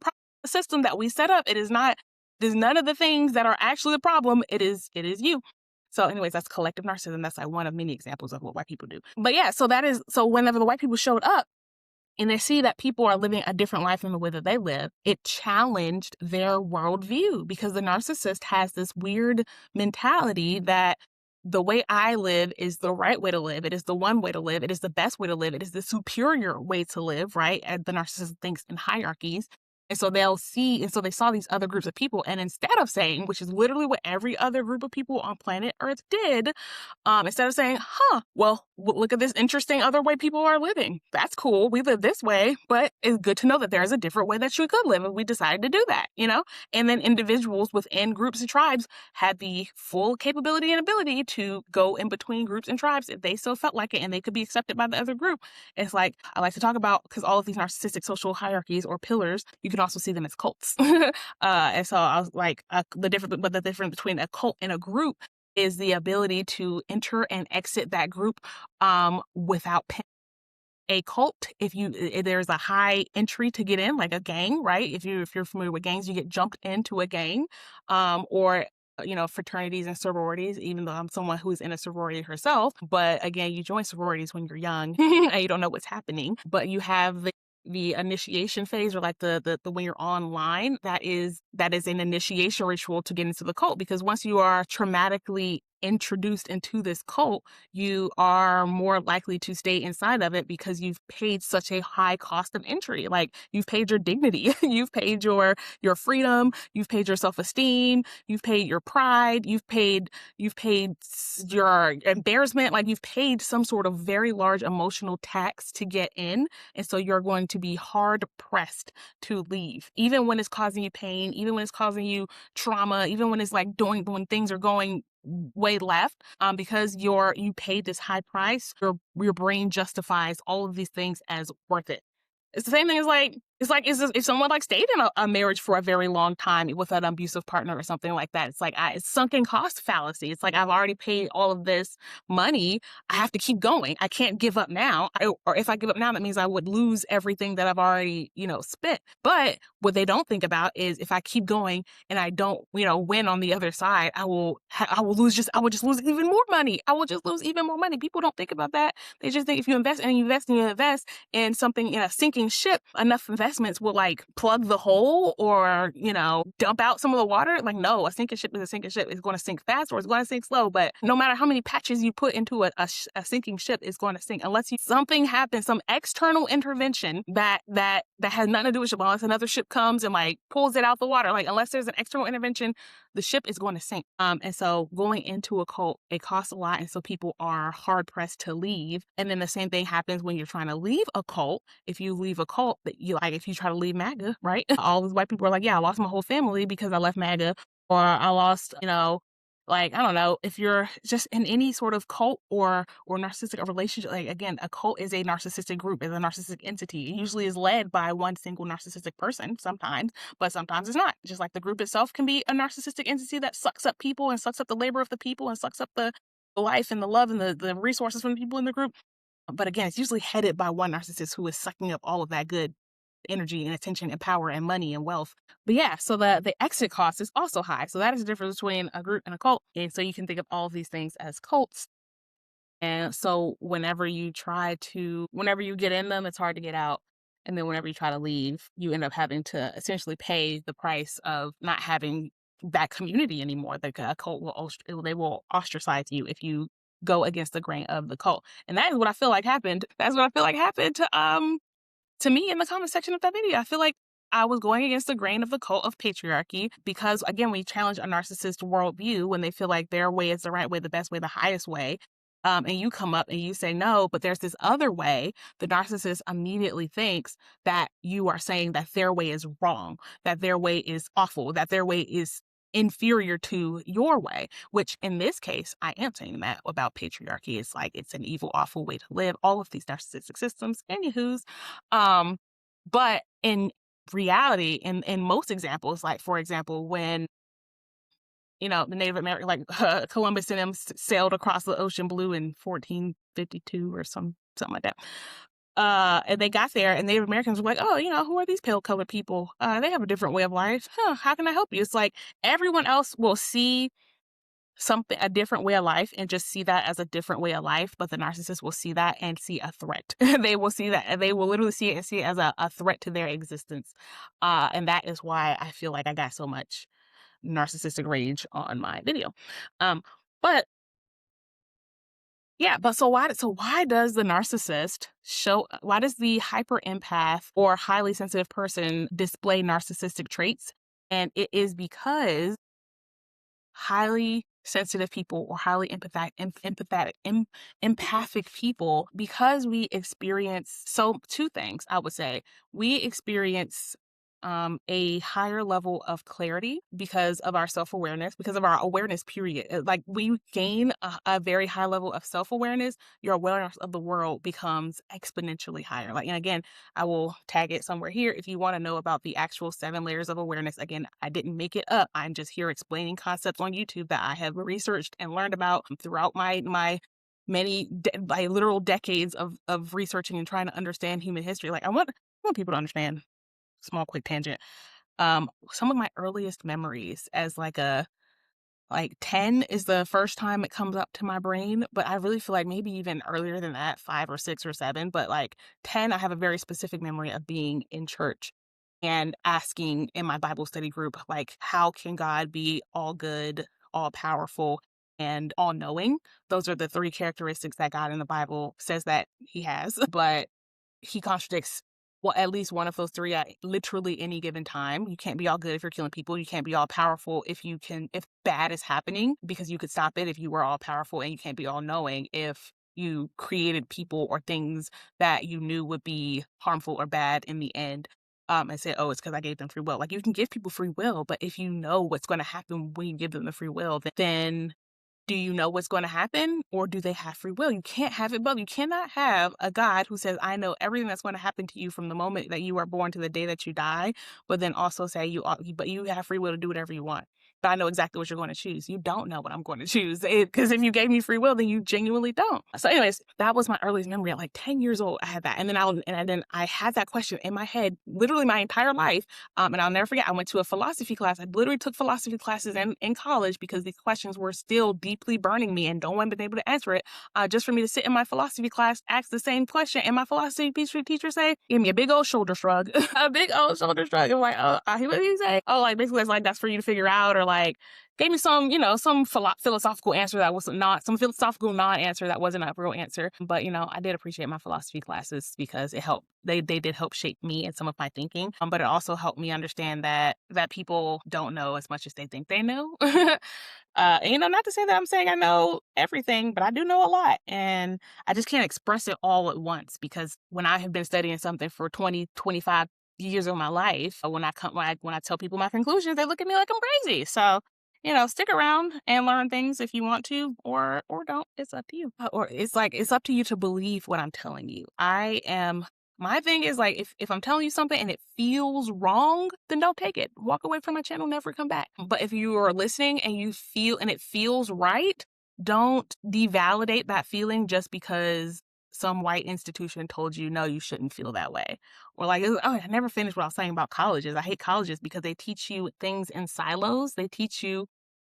[SPEAKER 1] system that we set up. There's none of the things that are actually the problem. It is you. So anyways, that's collective narcissism. That's like one of many examples of what white people do. But yeah, so whenever the white people showed up, and they see that people are living a different life than the way that they live, it challenged their worldview, because the narcissist has this weird mentality that the way I live is the right way to live. It is the one way to live. It is the best way to live. It is the superior way to live, right? And the narcissist thinks in hierarchies. And so they saw these other groups of people, and instead of saying, which is literally what every other group of people on planet Earth did, instead of saying, well, look at this interesting other way people are living. That's cool. We live this way, but it's good to know that there's a different way that you could live, and we decided to do that, And then individuals within groups and tribes had the full capability and ability to go in between groups and tribes if they still felt like it, and they could be accepted by the other group. It's like, I like to talk about, because all of these narcissistic social hierarchies or pillars, you can also see them as cults. And so I was like, the difference between a cult and a group is the ability to enter and exit that group without paying. A cult, if there's a high entry to get in, like a gang, right? If you're familiar with gangs, you get jumped into a gang, or fraternities and sororities, even though I'm someone who's in a sorority herself. But again, you join sororities when you're young and you don't know what's happening, but you have the initiation phase, or like the when you're online, that is an initiation ritual to get into the cult, because once you are traumatically introduced into this cult, you are more likely to stay inside of it because you've paid such a high cost of entry. Like, you've paid your dignity, you've paid your freedom, you've paid your self-esteem, you've paid your pride, you've paid your embarrassment, like you've paid some sort of very large emotional tax to get in. And so you're going to be hard pressed to leave, even when it's causing you pain, even when it's causing you trauma, even when it's like when things are going way left, because you paid this high price, your brain justifies all of these things as worth it. It's the same thing as if someone like stayed in a marriage for a very long time with an abusive partner or something like that. It's like it's sunken cost fallacy. It's like, I've already paid all of this money. I have to keep going. I can't give up now. Or if I give up now, that means I would lose everything that I've already, spent. But what they don't think about is, if I keep going and I don't, win on the other side, I will just lose even more money. I will just lose even more money. People don't think about that. They just think if you invest and you invest and you invest in something, in a sinking ship, enough investments will like plug the hole or, dump out some of the water. Like, no, a sinking ship is a sinking ship. It's going to sink fast or it's going to sink slow. But no matter how many patches you put into a sinking ship, it's going to sink unless something happens, some external intervention that has nothing to do with ship. Unless another ship comes and like pulls it out the water, like unless there's an external intervention, the ship is going to sink. And so going into a cult, it costs a lot. And so people are hard pressed to leave. And then the same thing happens when you're trying to leave a cult. If you leave a cult, if you try to leave MAGA, right? All these white people are like, yeah, I lost my whole family because I left MAGA, or I lost, I don't know, if you're just in any sort of cult or narcissistic relationship, like, again, a cult is a narcissistic group, is a narcissistic entity. It usually is led by one single narcissistic person sometimes, but sometimes it's not. Just like the group itself can be a narcissistic entity that sucks up people and sucks up the labor of the people and sucks up the life and the love and the resources from the people in the group. But again, it's usually headed by one narcissist who is sucking up all of that good energy and attention and power and money and wealth. But yeah, so the exit cost is also high. So that is the difference between a group and a cult. And so you can think of all of these things as cults. And so whenever you get in them, it's hard to get out. And then whenever you try to leave, you end up having to essentially pay the price of not having that community anymore. Like, a cult they will ostracize you if you go against the grain of the cult. And that is what I feel like happened. That's what I feel like happened to me in the comment section of that video. I feel like I was going against the grain of the cult of patriarchy because, again, we challenge a narcissist worldview when they feel like their way is the right way, the best way, the highest way. And you come up and you say, no, but there's this other way. The narcissist immediately thinks that you are saying that their way is wrong, that their way is awful, that their way is inferior to your way, which in this case, I am saying that about patriarchy. It's like, it's an evil, awful way to live. All of these narcissistic systems, anywho's. But in reality, in most examples, like, for example, when the Native American, like Columbus and them sailed across the ocean blue in 1452 or something like that. And they got there, and Native Americans were like, oh, who are these pale colored people? They have a different way of life. How can I help you? It's like everyone else will see a different way of life and just see that as a different way of life, but the narcissist will see that and see a threat. They will see that, and they will literally see it and see it as a threat to their existence. And that is why I feel like I got so much narcissistic rage on my video. But yeah, but so why does the narcissist why does the hyper empath or highly sensitive person display narcissistic traits? And it is because highly sensitive people or highly empathic people, because we experience two things. I would say we experience a higher level of clarity because of our self-awareness, because of our awareness, period. Like, we gain a very high level of self-awareness, your awareness of the world becomes exponentially higher. Like, and again, I will tag it somewhere here if you want to know about the actual 7 layers of awareness. Again, I didn't make it up. I'm just here explaining concepts on YouTube that I have researched and learned about throughout my many literal decades of researching and trying to understand human history. Like, I want people to understand. Small quick tangent. Some of my earliest memories as like 10 is the first time it comes up to my brain, but I really feel like maybe even earlier than that, 5 or 6 or 7, but like 10, I have a very specific memory of being in church and asking in my Bible study group, like, how can God be all good, all powerful, and all-knowing. Those are the three characteristics that God in the Bible says that he has, but he contradicts at least one of those three at literally any given time. You can't be all good if you're killing people. You can't be all powerful if bad is happening, because you could stop it if you were all powerful, and you can't be all knowing if you created people or things that you knew would be harmful or bad in the end. And say, oh, it's because I gave them free will. Like, you can give people free will, but if you know what's going to happen when you give them the free will, then do you know what's going to happen, or do they have free will? You can't have it both. You cannot have a God who says, I know everything that's going to happen to you from the moment that you are born to the day that you die, but then also say but you have free will to do whatever you want. But I know exactly what you're going to choose. You don't know what I'm going to choose, because if you gave me free will, then you genuinely don't. So anyways, that was my earliest memory. At like 10 years old, I had that. And then I had that question in my head literally my entire life. And I'll never forget, I went to a philosophy class. I literally took philosophy classes in college because these questions were still deeply burning me and no one been able to answer it. Just for me to sit in my philosophy class, ask the same question, and my philosophy teacher say, give me a big old shoulder shrug. A big old shoulder shrug. I'm like, oh, what did he say? Oh, like basically it's like, that's for you to figure out, or like gave me some, some philosophical answer that was some philosophical non-answer that wasn't a real answer. But, I did appreciate my philosophy classes because it helped. They did help shape me and some of my thinking. But it also helped me understand that people don't know as much as they think they know. Not to say that I'm saying I know everything, but I do know a lot. And I just can't express it all at once, because when I have been studying something for 20, 25 years of my life, when I tell people my conclusions, they look at me like I'm crazy. So, stick around and learn things if you want to, or don't. It's up to you. Or it's up to you to believe what I'm telling you. My thing is, like, if I'm telling you something and it feels wrong, then don't take it. Walk away from my channel, never come back. But if you are listening and it feels right, don't devalidate that feeling just because some white institution told you, no, you shouldn't feel that way. Or like, oh, I never finished what I was saying about colleges. I hate colleges because they teach you things in silos. They teach you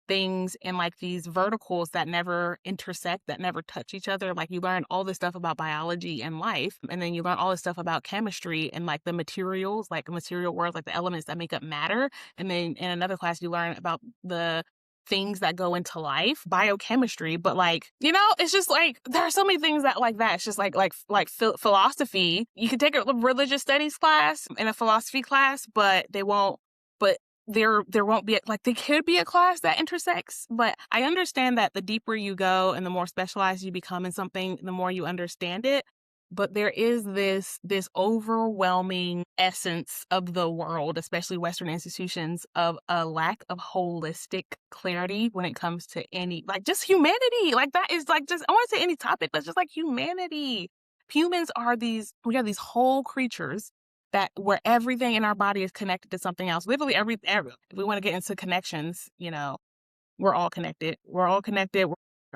[SPEAKER 1] things in like these verticals that never intersect, that never touch each other. Like, you learn all this stuff about biology and life, and then you learn all this stuff about chemistry and like the materials, like material world, like the elements that make up matter. And then in another class, you learn about the things that go into life, biochemistry. But like, it's just like, there are so many things that like that. It's just like philosophy. You could take a religious studies class and a philosophy class, but there won't be there could be a class that intersects. But I understand that the deeper you go and the more specialized you become in something, the more you understand it. But there is this overwhelming essence of the world, especially Western institutions, of a lack of holistic clarity when it comes to any, like, just humanity. Like, that is like, just, I want to say any topic, but just like humanity. Humans are we are these whole creatures where everything in our body is connected to something else. Literally every if we want to get into connections, we're all connected. We're all connected.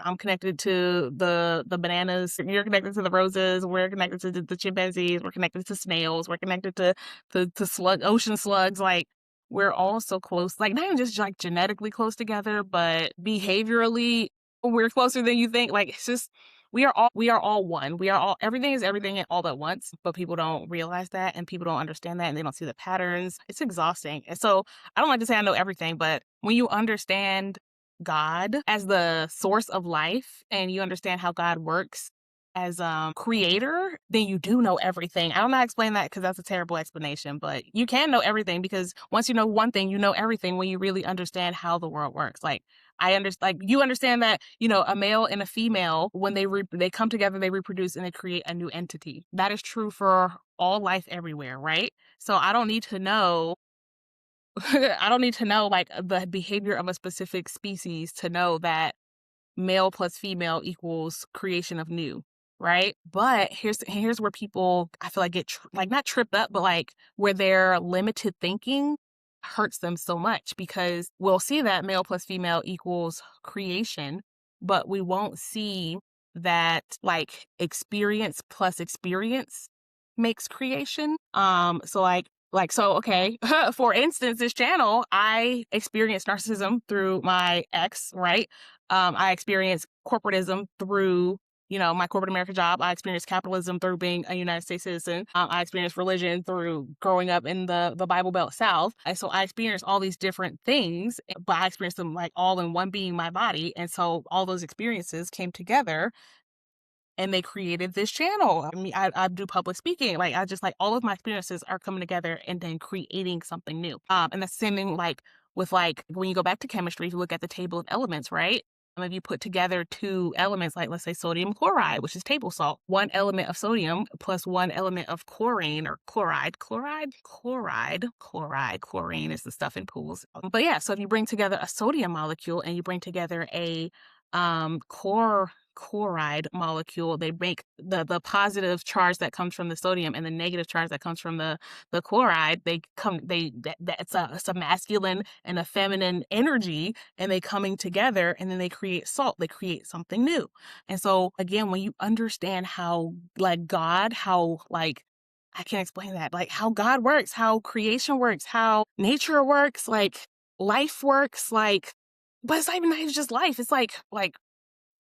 [SPEAKER 1] I'm connected to the bananas. You're connected to the roses. We're connected to the chimpanzees. We're connected to snails. We're connected to ocean slugs. Like, we're all so close. Like, not even just like genetically close together, but behaviorally, we're closer than you think. Like, it's just, we are all one. Everything is everything all at once, but people don't realize that, and people don't understand that, and they don't see the patterns. It's exhausting. And so I don't like to say I know everything, but when you understand God as the source of life, and you understand how God works as creator, then you do know everything. I don't know how to explain that because that's a terrible explanation, but you can know everything, because once you know one thing, you know everything when you really understand how the world works. Like, you understand that, a male and a female, when they come together, they reproduce and they create a new entity. That is true for all life everywhere, right? So I don't need to know like the behavior of a specific species to know that male plus female equals creation of new, right? But here's where people, I feel like, get not tripped up, but like where their limited thinking hurts them so much, because we'll see that male plus female equals creation, but we won't see that like experience plus experience makes creation. Okay, for instance, this channel, I experienced narcissism through my ex, right? I experienced corporatism through my corporate America job. I experienced capitalism through being a United States citizen. I experienced religion through growing up in the Bible Belt South. And so I experienced all these different things, but I experienced them like all in one being my body. And so all those experiences came together and they created this channel. I mean, I do public speaking. Like, I just like all of my experiences are coming together and then creating something new. And that's the same thing like with like when you go back to chemistry, if you look at the table of elements, right? If you put together two elements, like let's say sodium chloride, which is table salt, one element of sodium plus one element of chlorine or chlorine is the stuff in pools. But yeah, so if you bring together a sodium molecule and you bring together a chloride molecule, they make the positive charge that comes from the sodium and the negative charge that comes from the chloride. It's a masculine and a feminine energy, and they coming together, and then they create salt. They create something new. And so again, when you understand how like God, how like I can't explain that, like how God works, how creation works, how nature works, like life works, like, but it's not even just life. It's like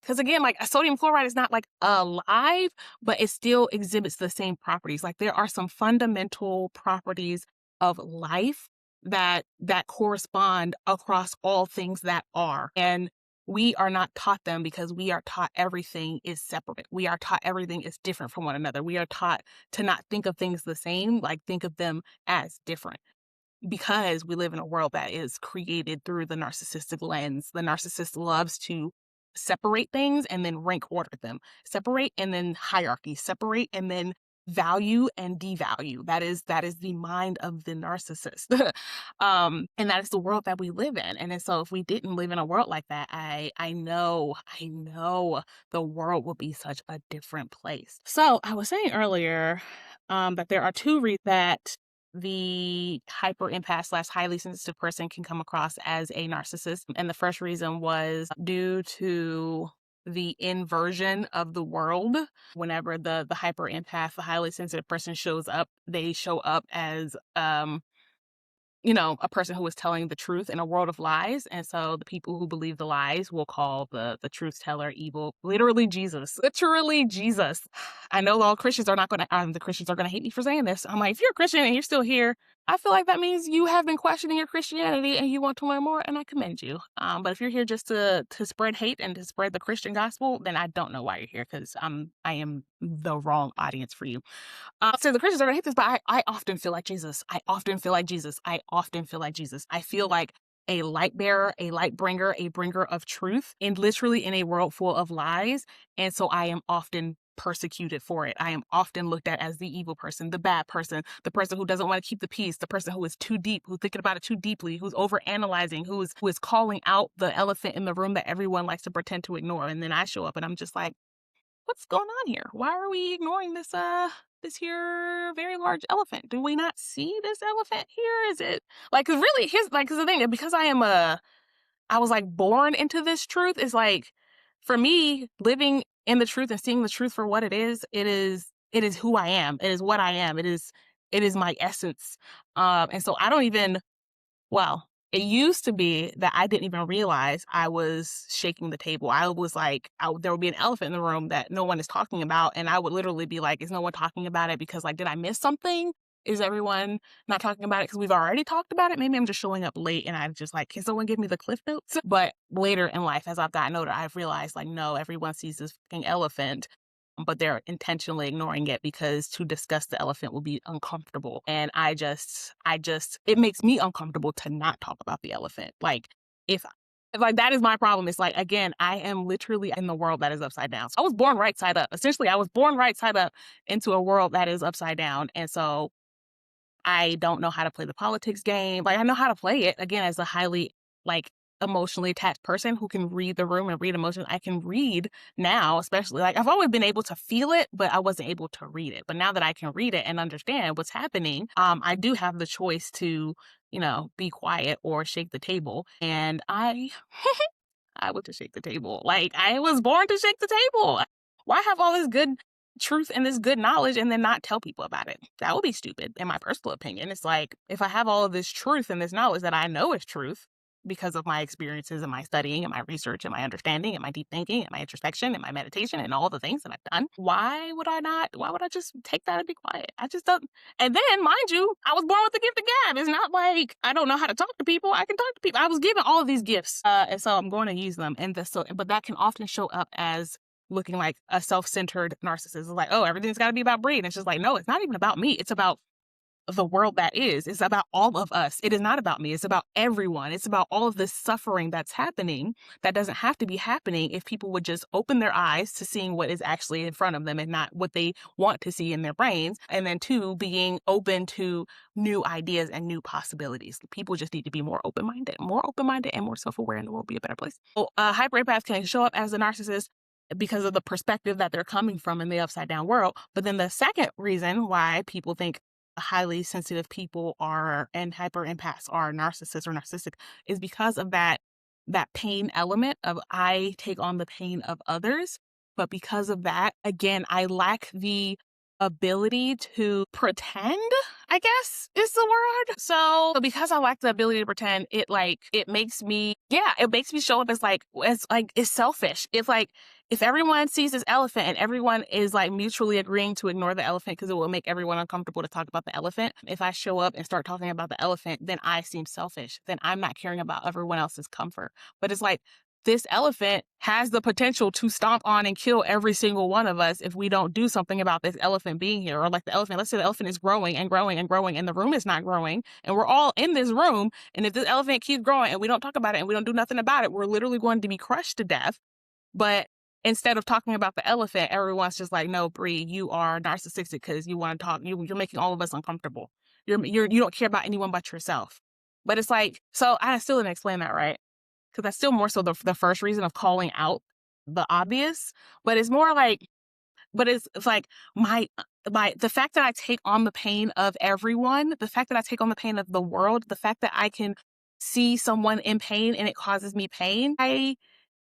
[SPEAKER 1] because again, like a sodium chloride is not like alive, but it still exhibits the same properties. Like there are some fundamental properties of life that correspond across all things that are. And we are not taught them because we are taught everything is separate. We are taught everything is different from one another. We are taught to not think of things the same, like think of them as different, because we live in a world that is created through the narcissistic lens. The narcissist loves to separate things and then rank order them, separate and then hierarchy, separate and then value and devalue. That is the mind of the narcissist. And that is the world that we live in. And so if we didn't live in a world like that, I know the world would be such a different place. So I was saying earlier that there are two reasons that the hyper empath / highly sensitive person can come across as a narcissist. And the first reason was due to the inversion of the world. Whenever the hyper empath, the highly sensitive person shows up, they show up as a person who is telling the truth in a world of lies. And so the people who believe the lies will call the truth teller evil. Literally Jesus. Literally Jesus. I know all Christians are not going to, the Christians are going to hate me for saying this. I'm like, if you're a Christian and you're still here, I feel like that means you have been questioning your Christianity and you want to learn more, and I commend you. But if you're here just to spread hate and to spread the Christian gospel, then I don't know why you're here, because I am the wrong audience for you. So the Christians are going to hate this, but I often feel like Jesus. I often feel like Jesus. I often feel like Jesus. I feel like a light bearer, a light bringer, a bringer of truth, and literally in a world full of lies. And so I am often persecuted for it. I am often looked at as the evil person, the bad person, the person who doesn't want to keep the peace, the person who is too deep, who's thinking about it too deeply, who's over analyzing, who is calling out the elephant in the room that everyone likes to pretend to ignore. And then I show up and I'm just like, what's going on here? Why are we ignoring this here very large elephant? Do we not see this elephant here? Is it like, cause really cause the thing, because I was like born into this truth, is like, for me, living in the truth and seeing the truth for what it is who I am. It is what I am. It is my essence. And so I don't even, well, it used to be that I didn't even realize I was shaking the table. I was like, there would be an elephant in the room that no one is talking about. And I would literally be like, is no one talking about it? Because like, did I miss something? Is everyone not talking about it because we've already talked about it? Maybe I'm just showing up late and I'm just like, can someone give me the cliff notes? But later in life, as I've gotten older, I've realized like, no, everyone sees this fucking elephant, but they're intentionally ignoring it because to discuss the elephant will be uncomfortable. And I just, it makes me uncomfortable to not talk about the elephant. Like if like that is my problem. It's like, again, I am literally in the world that is upside down. So I was born right side up. Essentially, I was born right side up into a world that is upside down. And so I don't know how to play the politics game. Like I know how to play it, again, as a highly like emotionally attached person who can read the room and read emotions. I can read now, especially like I've always been able to feel it, but I wasn't able to read it. But now that I can read it and understand what's happening, I do have the choice to, be quiet or shake the table. And I would just shake the table. Like I was born to shake the table. Why have all this good truth and this good knowledge and then not tell people about it? That would be stupid in my personal opinion. It's like, if I have all of this truth and this knowledge that I know is truth, because of my experiences and my studying and my research and my understanding and my deep thinking and my introspection and my meditation and all the things that I've done. Why would I just take that and be quiet? I just don't. And then, mind you, I was born with the gift of gab. It's not like I don't know how to talk to people. I can talk to people. I was given all of these gifts. And so I'm going to use them. But that can often show up as looking like a self-centered narcissist. It's like, oh, everything's got to be about Bri. And it's just like, no, it's not even about me. It's about the world that is. It's about all of us. It is not about me. It's about everyone. It's about all of this suffering that's happening that doesn't have to be happening if people would just open their eyes to seeing what is actually in front of them and not what they want to see in their brains. And then two, being open to new ideas and new possibilities. People just need to be more open-minded and more self-aware, and the world will be a better place. So, hyper-empaths can show up as a narcissist because of the perspective that they're coming from in the upside down world. But then the second reason why people think highly sensitive people and hyper empaths are narcissists or narcissistic is because of that pain element of I take on the pain of others. But because of that, again, I lack the ability to pretend, I guess is the word. So because I lack the ability to pretend, it makes me show up as it's selfish. It's like, if everyone sees this elephant and everyone is like mutually agreeing to ignore the elephant because it will make everyone uncomfortable to talk about the elephant, if I show up and start talking about the elephant, then I seem selfish. Then I'm not caring about everyone else's comfort. But it's like, this elephant has the potential to stomp on and kill every single one of us if we don't do something about this elephant being here. Or like the elephant, let's say the elephant is growing and growing and growing and the room is not growing and we're all in this room. And if this elephant keeps growing and we don't talk about it and we don't do nothing about it, we're literally going to be crushed to death. But instead of talking about the elephant, everyone's just like, no, Bri, you are narcissistic because you want to talk. You're making all of us uncomfortable. You don't care about anyone but yourself. But it's like, so I still didn't explain that right. Because that's still more so the first reason of calling out the obvious. But it's more like, it's like the fact that I take on the pain of everyone, the fact that I take on the pain of the world, the fact that I can see someone in pain and it causes me pain. I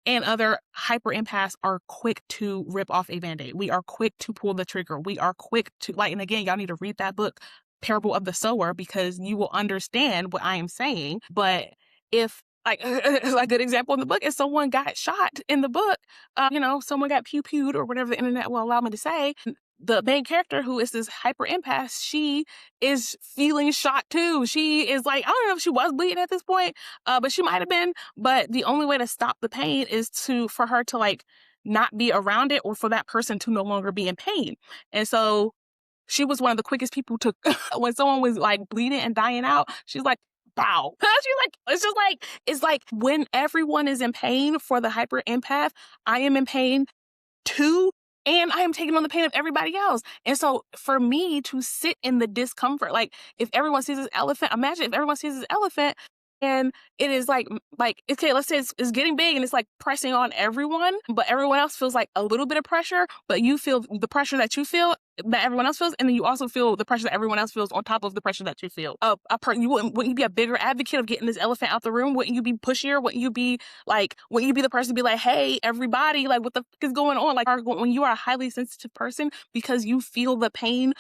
[SPEAKER 1] and other hyper empaths are quick to rip off a Band-Aid. We are quick to pull the trigger. We are quick to and again, y'all need to read that book, Parable of the Sower, because you will understand what I am saying. But if a good example in the book is someone got shot in the book, someone got pew-pewed or whatever the internet will allow me to say. The main character, who is this hyper empath, she is feeling shot too. She is like, I don't know if she was bleeding at this point, but she might have been. But the only way to stop the pain is for her to not be around it, or for that person to no longer be in pain. And so she was one of the quickest people to, when someone was bleeding and dying out, she's like, bow. It's like when everyone is in pain for the hyper empath, I am in pain too. And I am taking on the pain of everybody else. And so for me to sit in the discomfort, if everyone sees this elephant, imagine if everyone sees this elephant and it is okay, let's say it's getting big and it's pressing on everyone, but everyone else feels a little bit of pressure, but you feel the pressure that you feel, that everyone else feels, and then you also feel the pressure that everyone else feels on top of the pressure that you feel. Wouldn't you be a bigger advocate of getting this elephant out the room? Wouldn't you be pushier? Wouldn't you be the person to be like, hey, everybody, what the fuck is going on? When you are a highly sensitive person, because you feel the pain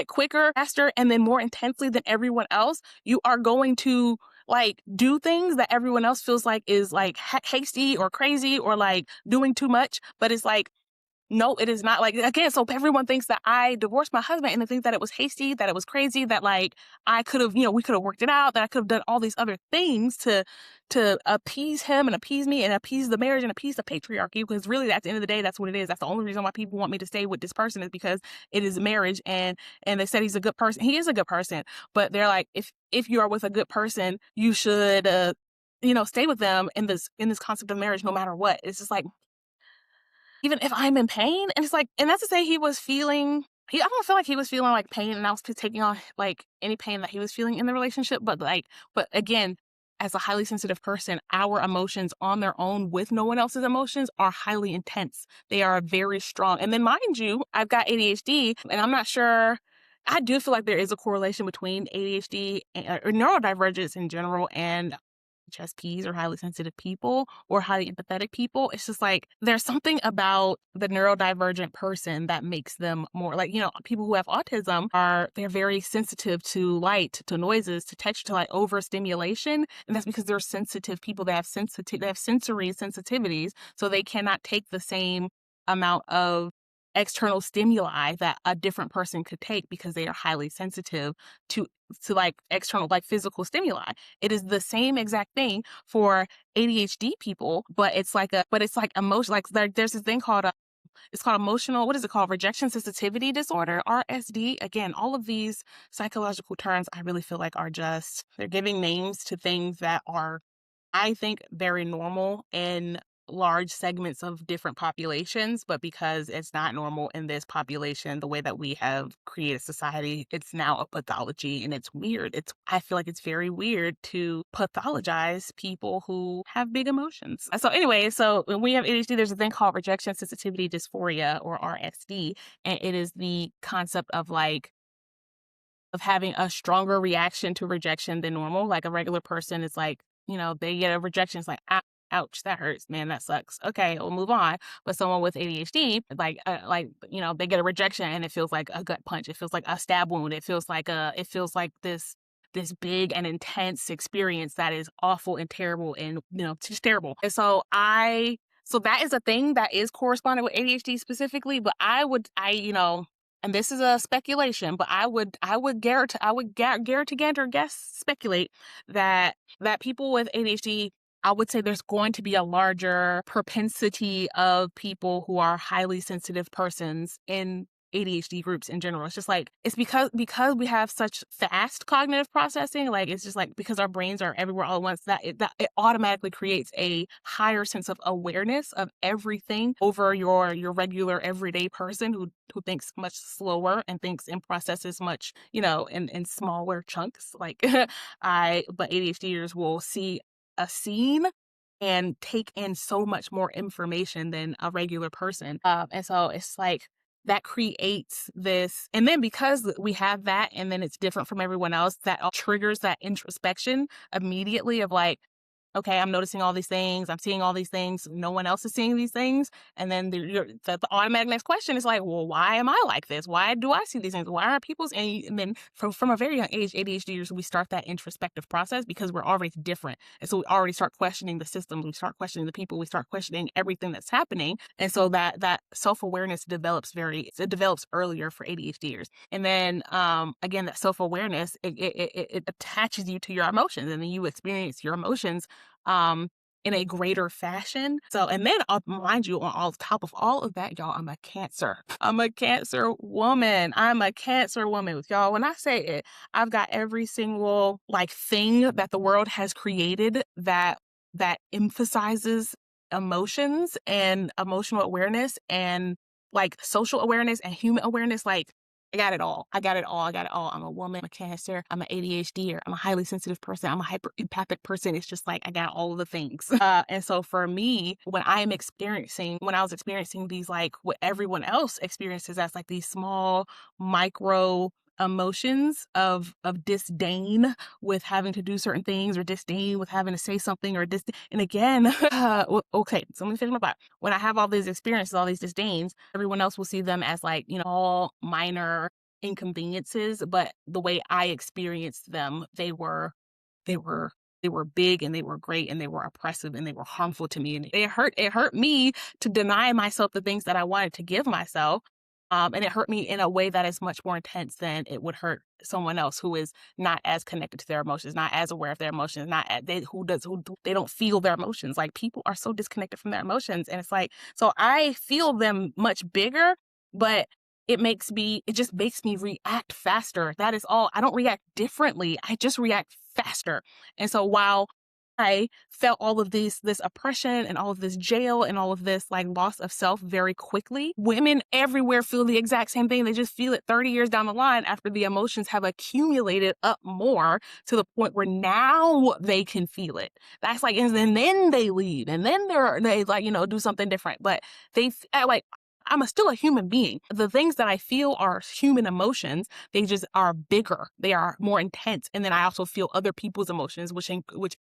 [SPEAKER 1] quicker, faster, and then more intensely than everyone else, you are going to do things that everyone else feels is hasty or crazy or doing too much. But it's no, it is not. Again, so everyone thinks that I divorced my husband and they think that it was hasty, that it was crazy, that I could have, we could have worked it out, that I could have done all these other things to appease him and appease me and appease the marriage and appease the patriarchy. Because really, at the end of the day, that's what it is. That's the only reason why people want me to stay with this person, is because it is marriage, and they said he's a good person. He is a good person, but they're like, if you are with a good person, you should stay with them in this concept of marriage no matter what. It's just even if I'm in pain, and it's and that's to say I don't feel like he was feeling pain and I was taking on any pain that he was feeling in the relationship. But again, as a highly sensitive person, our emotions on their own with no one else's emotions are highly intense. They are very strong. And then mind you, I've got ADHD, and I'm not sure, I do feel like there is a correlation between ADHD or neurodivergence in general and HSPs or highly sensitive people or highly empathetic people. It's just like there's something about the neurodivergent person that makes them more like, people who have autism they're very sensitive to light, to noises, to touch, to like overstimulation. And that's because they're sensitive people. They have sensory sensitivities. So they cannot take the same amount of external stimuli that a different person could take because they are highly sensitive to like external, like physical stimuli. It is the same exact thing for ADHD people, but it's like emotion. Like there's this thing called it's called emotional, what is it called? Rejection sensitivity disorder, RSD. Again, all of these psychological terms, I really feel like they're giving names to things that are, I think, very normal in large segments of different populations, but because it's not normal in this population, the way that we have created society, it's now a pathology and it's weird. I feel like it's very weird to pathologize people who have big emotions. So anyway, so when we have ADHD, there's a thing called rejection sensitivity dysphoria or RSD, and it is the concept of having a stronger reaction to rejection than normal. Like a regular person is like, they get a rejection. It's like, ouch, that hurts, man, that sucks. Okay, we'll move on. But someone with ADHD, they get a rejection and it feels like a gut punch. It feels like a stab wound. It feels like this big and intense experience that is awful and terrible and, just terrible. And so that is a thing that is corresponding with ADHD specifically, but and this is a speculation, but I would speculate that people with ADHD, I would say there's going to be a larger propensity of people who are highly sensitive persons in ADHD groups in general. It's just like, it's because we have such fast cognitive processing, like it's just like because our brains are everywhere all at once, that it automatically creates a higher sense of awareness of everything over your regular everyday person who thinks much slower and thinks and processes much, in smaller chunks. Like but ADHDers will see a scene and take in so much more information than a regular person. And so it's like, that creates this. And then because we have that and then it's different from everyone else, that triggers that introspection immediately of like, okay, I'm noticing all these things. I'm seeing all these things. No one else is seeing these things. And then the automatic next question is like, well, why am I like this? Why do I see these things? Why are people's? And then from a very young age, ADHDers, we start that introspective process because we're already different. And so we already start questioning the systems. We start questioning the people. We start questioning everything that's happening. And so that self-awareness develops earlier for ADHDers. And then, again, that self-awareness, it attaches you to your emotions, and then you experience your emotions in a greater fashion. So, and then mind you, on top of all of that, y'all, I'm a Cancer. I'm a Cancer woman. With y'all. When I say it, I've got every single thing that the world has created that emphasizes emotions and emotional awareness and social awareness and human awareness. I got it all. I'm a woman, I'm a Cancer, I'm an ADHD, I'm a highly sensitive person, I'm a hyper empathic person. It's just I got all of the things. And so for me, when I was experiencing these, what everyone else experiences as these small micro emotions of disdain with having to do certain things, or disdain with having to say something, or and again, okay, so let me finish my thought. When I have all these experiences, all these disdains, everyone else will see them as all minor inconveniences, but the way I experienced them, they were big, and they were great, and they were oppressive, and they were harmful to me, and it hurt me to deny myself the things that I wanted to give myself. And it hurt me in a way that is much more intense than it would hurt someone else who is not as connected to their emotions, not as aware of their emotions, they don't feel their emotions. People are so disconnected from their emotions, and it's so I feel them much bigger, but it just makes me react faster. That is all. I don't react differently. I just react faster. And so while I felt all of this oppression and all of this jail and all of this loss of self very quickly, women everywhere feel the exact same thing. They just feel it 30 years down the line after the emotions have accumulated up more to the point where now they can feel it. That's and then they leave, and then they do something different. But they I'm still a human being. The things that I feel are human emotions. They just are bigger. They are more intense. And then I also feel other people's emotions, which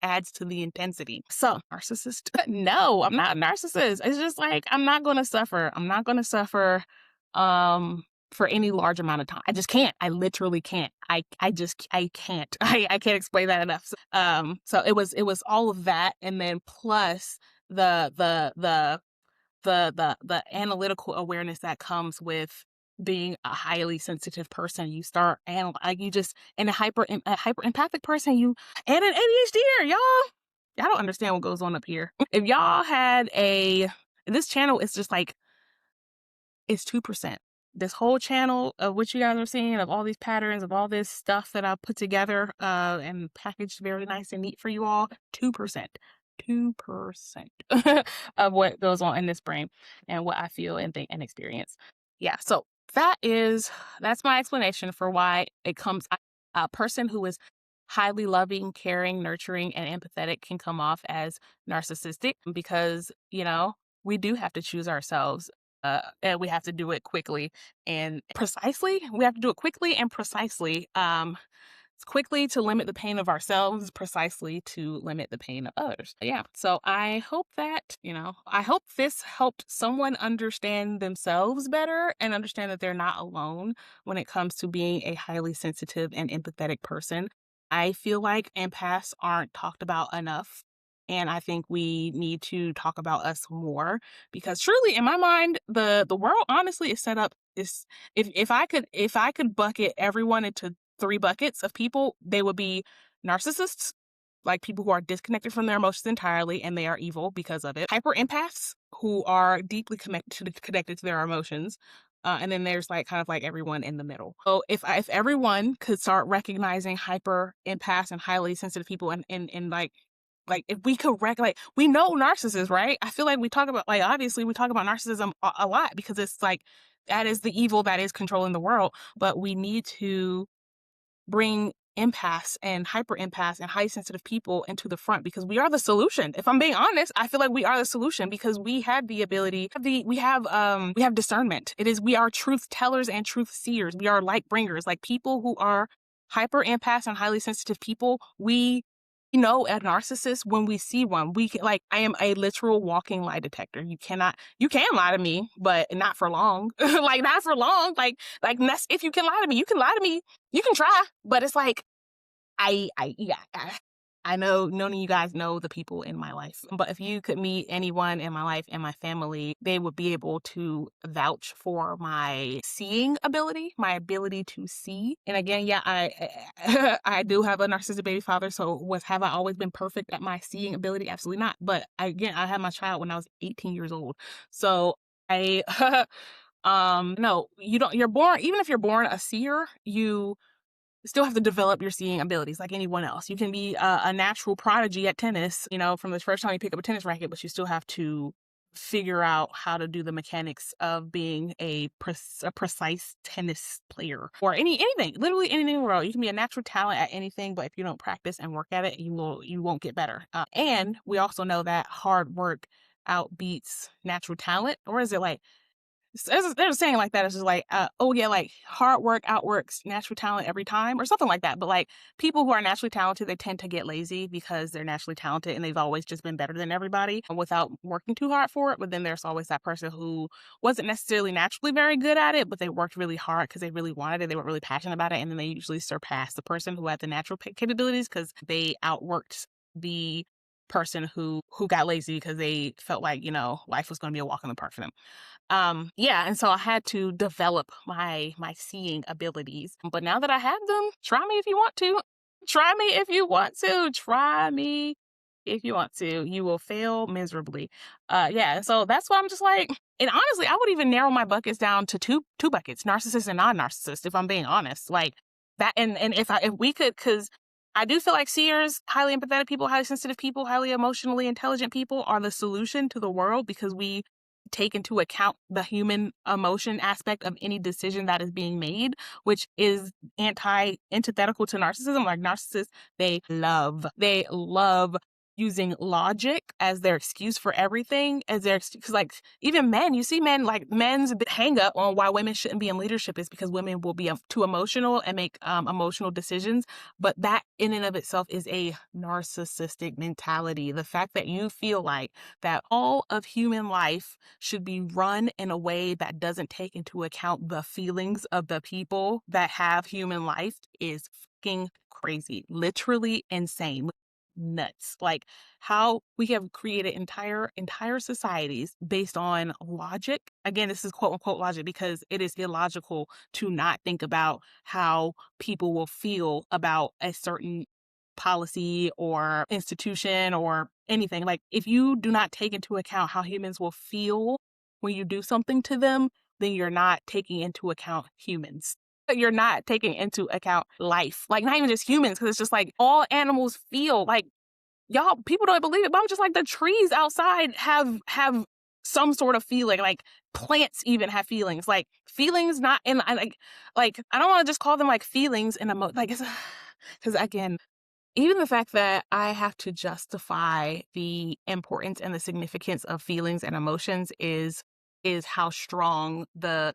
[SPEAKER 1] adds to the intensity. So, narcissist? No, I'm not a narcissist. It's just like, I'm not going to suffer. I'm not going to suffer for any large amount of time. I just can't. I literally can't. I can't. I can't explain that enough. So it was all of that, and then plus the analytical awareness that comes with being a highly sensitive person. You start and a hyper empathic person, and an ADHDer, y'all don't understand what goes on up here. If y'all had this channel is just like, it's 2%. This whole channel of what you guys are seeing, of all these patterns, of all this stuff that I put together and packaged very nice and neat for you all, 2%. 2% of what goes on in this brain and what I feel and think and experience. Yeah, so that's my explanation for why it comes. A person who is highly loving, caring, nurturing, and empathetic can come off as narcissistic because, we do have to choose ourselves. And we have to do it quickly and precisely. We have to do it quickly and precisely. Quickly to limit the pain of ourselves, precisely to limit the pain of others. Yeah. So I hope that, I hope this helped someone understand themselves better and understand that they're not alone when it comes to being a highly sensitive and empathetic person. I feel like empaths aren't talked about enough. And I think we need to talk about us more because truly, in my mind, the world honestly is set up. If I could bucket everyone into 3 buckets of people, they would be narcissists, like people who are disconnected from their emotions entirely and they are evil because of it. Hyper empaths who are deeply connected to their emotions. And then there's kind of everyone in the middle. So if everyone could start recognizing hyper empaths and highly sensitive people and if we could we know narcissists, right? I feel like we talk about, obviously we talk about narcissism a lot because it's that is the evil that is controlling the world. But we need to bring empaths and hyper empaths and highly sensitive people into the front because we are the solution. If I'm being honest, I feel like we are the solution because we have the ability, we have discernment. We are truth tellers and truth seers. We are light bringers, people who are hyper empaths and highly sensitive people. We a narcissist when we see one. We can, I am a literal walking lie detector. You can lie to me, but not for long. Not for long. If you can lie to me, you can lie to me. You can try, but it's I know none of you guys know the people in my life, but if you could meet anyone in my life and my family, they would be able to vouch for my seeing ability, my ability to see. And again, I do have a narcissistic baby father, so have I always been perfect at my seeing ability? Absolutely not. But I had my child when I was 18 years old. So no, you're born, even if you're born a seer, you still have to develop your seeing abilities like anyone else. You can be a natural prodigy at tennis, from the first time you pick up a tennis racket, but you still have to figure out how to do the mechanics of being a precise tennis player or anything, literally anything in the world. You can be a natural talent at anything, but if you don't practice and work at it, you won't get better. And we also know that hard work outbeats natural talent. Or is it they're saying that it's just hard work outworks natural talent every time or something like that. But people who are naturally talented, they tend to get lazy because they're naturally talented and they've always just been better than everybody without working too hard for it. But then there's always that person who wasn't necessarily naturally very good at it, but they worked really hard because they really wanted it. They were really passionate about it. And then they usually surpass the person who had the natural capabilities because they outworked the person who got lazy because they felt life was going to be a walk in the park for them. And so I had to develop my seeing abilities. But now that I have them, try me if you want to. Try me if you want to. Try me if you want to. You will fail miserably. So that's why I'm just and honestly, I would even narrow my buckets down to two buckets, narcissist and non-narcissist, if I'm being honest. That, and if we could, because I do feel like seers, highly empathetic people, highly sensitive people, highly emotionally intelligent people are the solution to the world because we take into account the human emotion aspect of any decision that is being made, which is antithetical to narcissism. Narcissists, they love using logic as their excuse for everything, as their excuse. Like, even men, you see men, like, men's hang up on why women shouldn't be in leadership is because women will be too emotional and make emotional decisions. But that in and of itself is a narcissistic mentality. The fact that you feel like that all of human life should be run in a way that doesn't take into account the feelings of the people that have human life is fucking crazy, literally insane, nuts. Like, how we have created entire societies based on logic. Again, this is quote unquote logic because it is illogical to not think about how people will feel about a certain policy or institution or anything. Like, if you do not take into account how humans will feel when you do something to them, then you're not taking into account humans. You're not taking into account life. Like, not even just humans, because it's just like all animals feel. Like, y'all, people don't believe it, but I'm just like, the trees outside have some sort of feeling. Like, plants even have feelings. Like, feelings not in like I don't want to just call them like feelings and like, it's because again, even the fact that I have to justify the importance and the significance of feelings and emotions is how strong the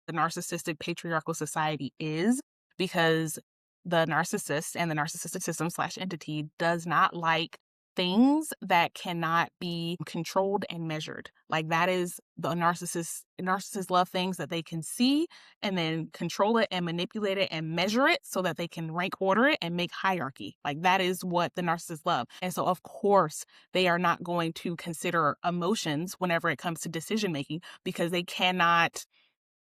[SPEAKER 1] narcissistic patriarchal society is, because the narcissist and the narcissistic system / entity does not like things that cannot be controlled and measured. Like, that is the narcissist. Narcissists love things that they can see and then control it and manipulate it and measure it so that they can rank order it and make hierarchy. Like, that is what the narcissists love. And so, of course, they are not going to consider emotions whenever it comes to decision making, because they cannot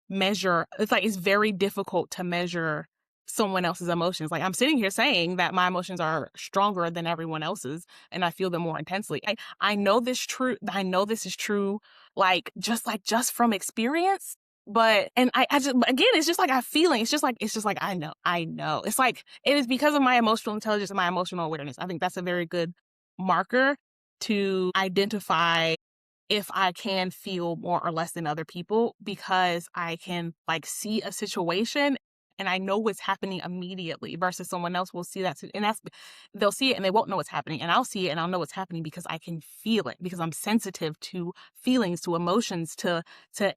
[SPEAKER 1] measure. It's like, it's very difficult to measure someone else's emotions. Like, I'm sitting here saying that my emotions are stronger than everyone else's and I feel them more intensely. I know this is true, just from experience. But, and I just, again, it's just like I feeling, it's just like, I know. It's like, it is because of my emotional intelligence and my emotional awareness. I think that's a very good marker to identify if I can feel more or less than other people, because I can, like, see a situation and I know what's happening immediately, versus someone else will see that. And they'll see it and they won't know what's happening. And I'll see it and I'll know what's happening because I can feel it, because I'm sensitive to feelings, to emotions, to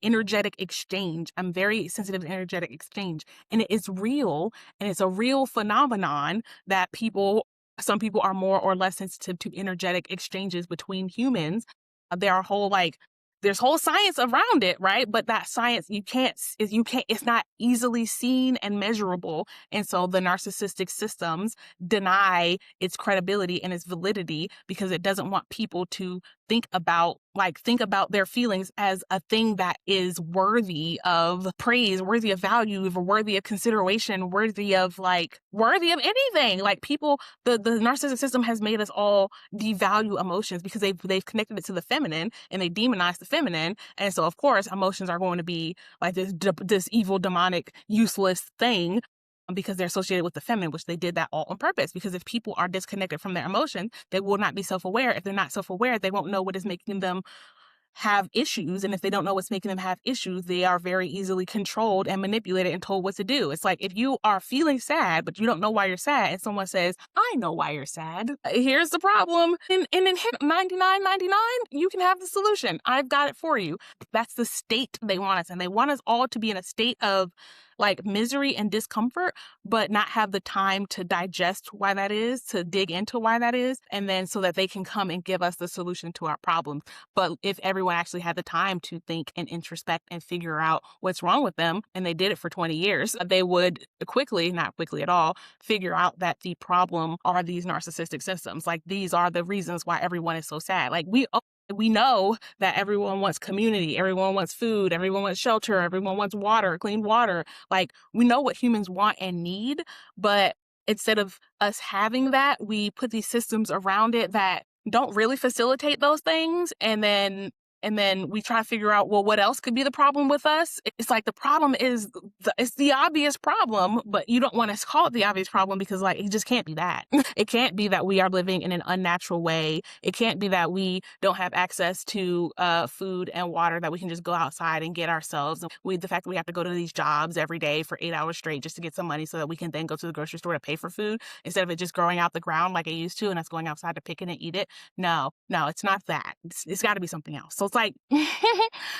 [SPEAKER 1] energetic exchange. I'm very sensitive to energetic exchange, and it is real. And it's a real phenomenon that some people are more or less sensitive to energetic exchanges between humans. There's whole science around it, right? But that science, it's not easily seen and measurable. And so the narcissistic systems deny its credibility and its validity because it doesn't want people to think about their feelings as a thing that is worthy of praise, worthy of value, worthy of consideration, worthy of anything. Like, people, the narcissistic system has made us all devalue emotions because they've connected it to the feminine and they demonize the feminine. And so, of course, emotions are going to be like this evil, demonic, useless thing, because they're associated with the feminine, which they did that all on purpose. Because if people are disconnected from their emotions, they will not be self-aware. If they're not self-aware, they won't know what is making them have issues. And if they don't know what's making them have issues, they are very easily controlled and manipulated and told what to do. It's like, if you are feeling sad, but you don't know why you're sad, and someone says, I know why you're sad. Here's the problem. And then hit $99.99, you can have the solution. I've got it for you. That's the state they want us in. They want us all to be in a state of like misery and discomfort, but not have the time to digest why that is, to dig into why that is, and then so that they can come and give us the solution to our problems. But if everyone actually had the time to think and introspect and figure out what's wrong with them, and they did it for 20 years, they would not quickly at all, figure out that the problem are these narcissistic systems. Like, these are the reasons why everyone is so sad. Like, we know that everyone wants community, everyone wants food, everyone wants shelter, everyone wants water, clean water. Like, we know what humans want and need, but instead of us having that, we put these systems around it that don't really facilitate those things. And then And then we try to figure out, well, what else could be the problem with us? It's like the problem is, it's the obvious problem, but you don't want to call it the obvious problem because like, it just can't be that. It can't be that we are living in an unnatural way. It can't be that we don't have access to food and water that we can just go outside and get ourselves. The fact that we have to go to these jobs every day for 8 hours straight just to get some money so that we can then go to the grocery store to pay for food instead of it just growing out the ground like it used to and us going outside to pick it and eat it. No, it's not that. It's got to be something else. So it's like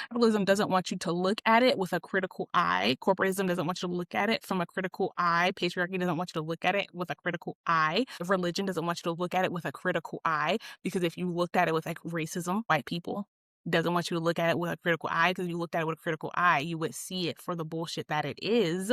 [SPEAKER 1] capitalism doesn't want you to look at it with a critical eye. Corporatism doesn't want you to look at it from a critical eye. Patriarchy doesn't want you to look at it with a critical eye. Religion doesn't want you to look at it with a critical eye, because if you looked at it with like racism, white people doesn't want you to look at it with a critical eye, because if you looked at it with a critical eye, you would see it for the bullshit that it is,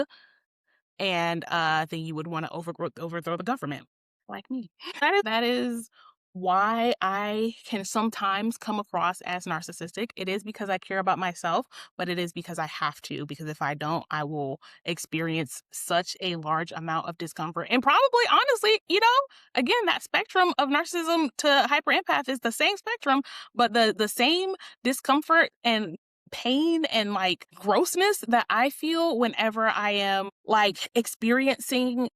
[SPEAKER 1] and then you would want to overthrow the government, like me. That is why I can sometimes come across as narcissistic. It is because I care about myself, but it is because I have to, because if I don't, I will experience such a large amount of discomfort. And probably, honestly, again, that spectrum of narcissism to hyper empath is the same spectrum, but the same discomfort and pain and like grossness that I feel whenever I am like experiencing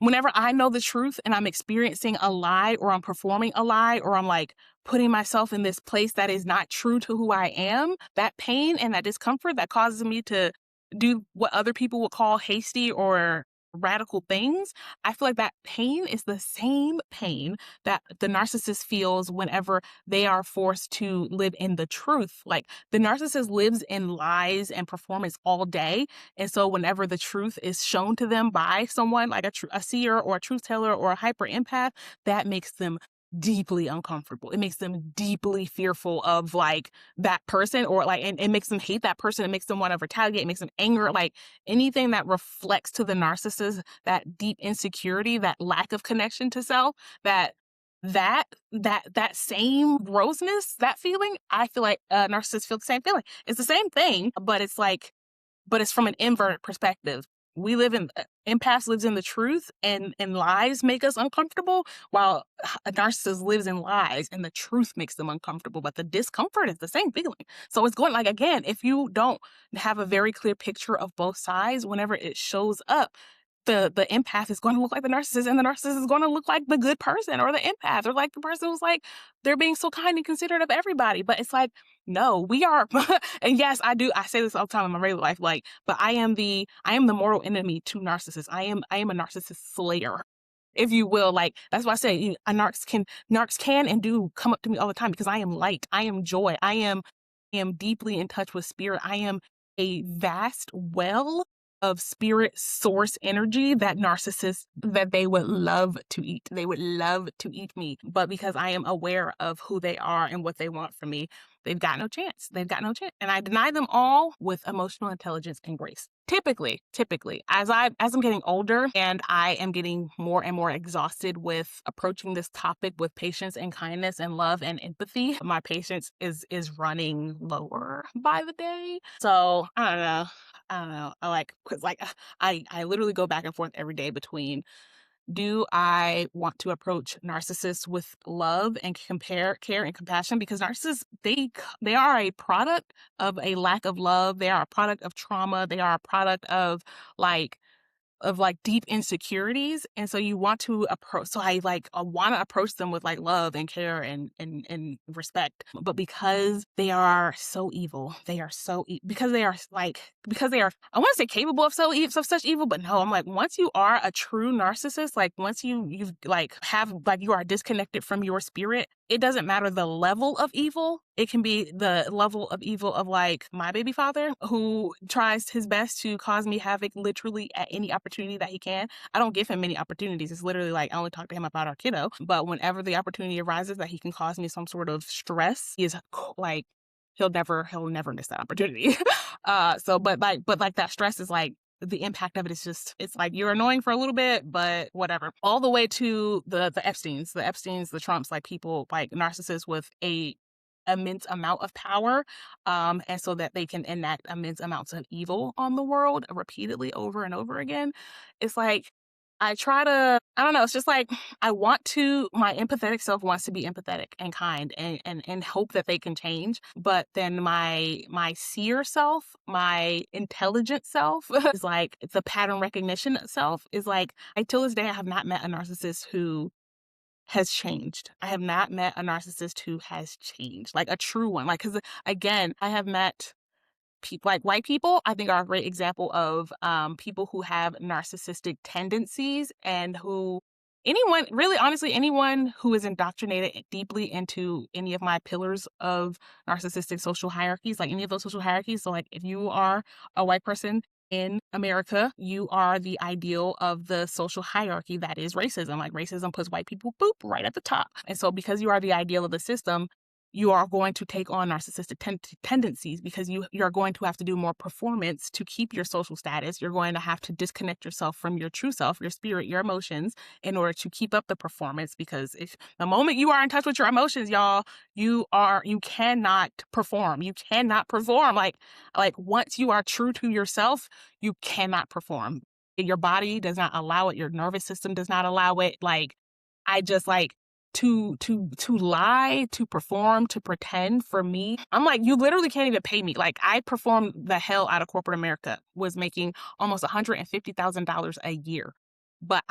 [SPEAKER 1] whenever I know the truth and I'm experiencing a lie, or I'm performing a lie, or I'm like putting myself in this place that is not true to who I am, that pain and that discomfort that causes me to do what other people would call hasty or radical things, I feel like that pain is the same pain that the narcissist feels whenever they are forced to live in the truth. Like the narcissist lives in lies and performance all day. And so whenever the truth is shown to them by someone like a seer or a truth teller or a hyper empath, that makes them deeply uncomfortable. It makes them deeply fearful of like that person, or like, and it makes them hate that person. It makes them want to retaliate. It makes them anger. Like anything that reflects to the narcissist that deep insecurity, that lack of connection to self, that same grossness, that feeling, I feel like narcissists feel the same feeling. It's the same thing, but it's from an inverted perspective. We live in empaths lives in the truth, and lies make us uncomfortable, while a narcissist lives in lies and the truth makes them uncomfortable, but the discomfort is the same feeling. So it's going like, again, if you don't have a very clear picture of both sides, whenever it shows up, the empath is going to look like the narcissist, and the narcissist is going to look like the good person, or the empath, or like the person who's like, they're being so kind and considerate of everybody. But it's like, no, we are. And yes, I say this all the time in my regular life, like, but I am the mortal enemy to narcissists. I am a narcissist slayer, if you will. Like, that's why I say a narcs can and do come up to me all the time, because I am light. I am joy. I am deeply in touch with spirit. I am a vast well of spirit source energy that narcissists, that they would love to eat. They would love to eat me. But because I am aware of who they are and what they want from me, they've got no chance. And I deny them all with emotional intelligence and grace. Typically, as I'm getting older and I am getting more and more exhausted with approaching this topic with patience and kindness and love and empathy, my patience is running lower by the day. So I don't know. I literally go back and forth every day between, do I want to approach narcissists with love and care and compassion? Because narcissists, they are a product of a lack of love. They are a product of trauma. They are a product of deep insecurities. And so you want to approach, so I want to approach them with like love and care and respect. But because they are so evil, because they are, I want to say capable of such evil, but no, I'm like, once you are a true narcissist, like once you are disconnected from your spirit, it doesn't matter the level of evil. It can be the level of evil of like my baby father, who tries his best to cause me havoc literally at any opportunity that he can. I don't give him many opportunities. It's literally like I only talk to him about our kiddo. But whenever the opportunity arises that he can cause me some sort of stress, he is like, he'll never miss that opportunity. But that stress is like, the impact of it is just, it's like you're annoying for a little bit, but whatever. All the way to the Epsteins, the Trumps, like people like narcissists with a immense amount of power, and so that they can enact immense amounts of evil on the world repeatedly over and over again. It's like, I try to I don't know. It's just like my empathetic self wants to be empathetic and kind and hope that they can change. But then my seer self, my intelligent self is like the pattern recognition self is like, till this day, I have not met a narcissist who has changed. I have not met a narcissist who has changed, like a true one. Like, because again, I have met people like white people, I think are a great example of people who have narcissistic tendencies and who anyone, really honestly, anyone who is indoctrinated deeply into any of my pillars of narcissistic social hierarchies, like any of those social hierarchies. So like if you are a white person in America, you are the ideal of the social hierarchy that is racism. Like racism puts white people boop right at the top. And so because you are the ideal of the system, you are going to take on narcissistic tendencies because you're going to have to do more performance to keep your social status. You're going to have to disconnect yourself from your true self, your spirit, your emotions in order to keep up the performance. Because if the moment you are in touch with your emotions, y'all, you cannot perform. You cannot perform. Like once you are true to yourself, you cannot perform. Your body does not allow it. Your nervous system does not allow it. Like I just like to lie, to perform, to pretend for me. I'm like, you literally can't even pay me. Like I performed the hell out of corporate America, was making almost $150,000 a year. But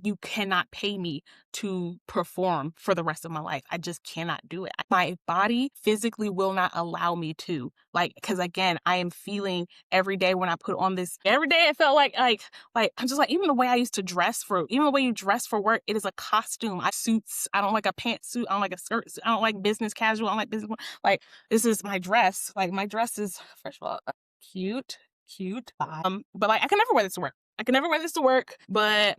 [SPEAKER 1] you cannot pay me to perform for the rest of my life. I just cannot do it. My body physically will not allow me to. Like, because again, I am feeling every day when I put on this, every day I felt like I'm just like, even the way I used to dress even the way you dress for work, it is a costume. Suits, I don't like a pantsuit, I don't like a skirt, I don't like business casual, I don't like business, like this is my dress. Like my dress is, first of all, cute. But like I can never wear this to work. But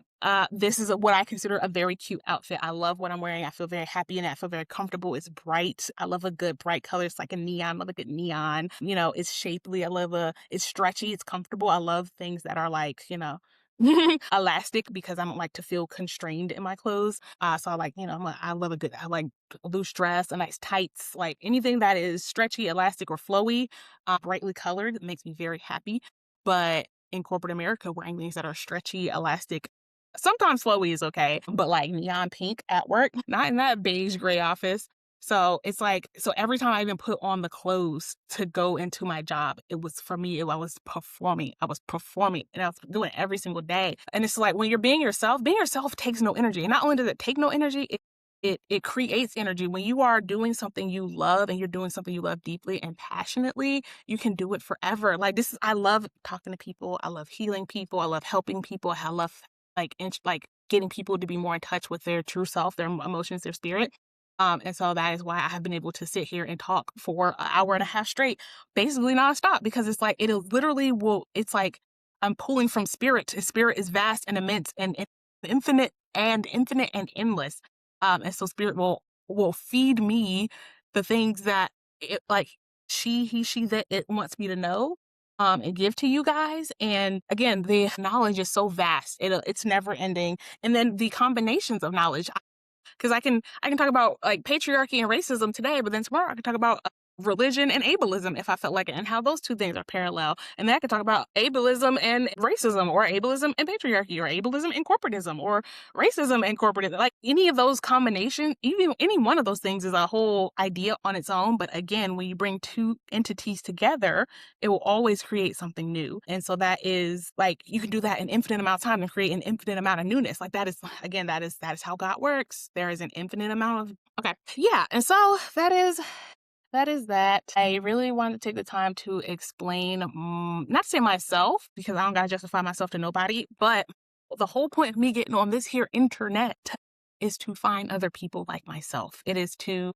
[SPEAKER 1] this is what I consider a very cute outfit. I love what I'm wearing. I feel very happy in it. I feel very comfortable. It's bright. I love a good bright color. It's like a neon. I love a good neon. You know, it's shapely. It's stretchy. It's comfortable. I love things that are like, elastic because I don't like to feel constrained in my clothes. So I like, I like a loose dress, a nice tights, like anything that is stretchy, elastic, or flowy, brightly colored makes me very happy. But in corporate America, wearing things that are stretchy, elastic, sometimes flowy is okay, but like neon pink at work, not in that beige gray office. So it's like, so every time I even put on the clothes to go into my job, it was for me, I was performing. And I was doing it every single day. And it's like when you're being yourself takes no energy. And not only does it take no energy, it creates energy. When you are doing something you love and you're doing something you love deeply and passionately, you can do it forever. Like I love talking to people. I love healing people. I love helping people. I love like getting people to be more in touch with their true self, their emotions, their spirit. And so that is why I have been able to sit here and talk for an hour and a half straight, basically nonstop, because it's like, it's like I'm pulling from spirit. Spirit is vast and immense and infinite and endless. And so spirit will feed me the things that she that it wants me to know, and give to you guys. And again, the knowledge is so vast. It's never ending. And then the combinations of knowledge, because I can talk about like patriarchy and racism today, but then tomorrow I can talk about religion and ableism if I felt like it, and how those two things are parallel. And then I could talk about ableism and racism, or ableism and patriarchy, or ableism and corporatism, or racism and corporatism. Like any of those combinations, even any one of those things is a whole idea on its own. But again, when you bring two entities together, it will always create something new. And so that is like, you can do that an infinite amount of time and create an infinite amount of newness. Like that is how God works. There is an infinite amount of, okay. Yeah. And so that is that. I really wanted to take the time to explain, not to say myself, because I don't gotta justify myself to nobody, but the whole point of me getting on this here internet is to find other people like myself. It is to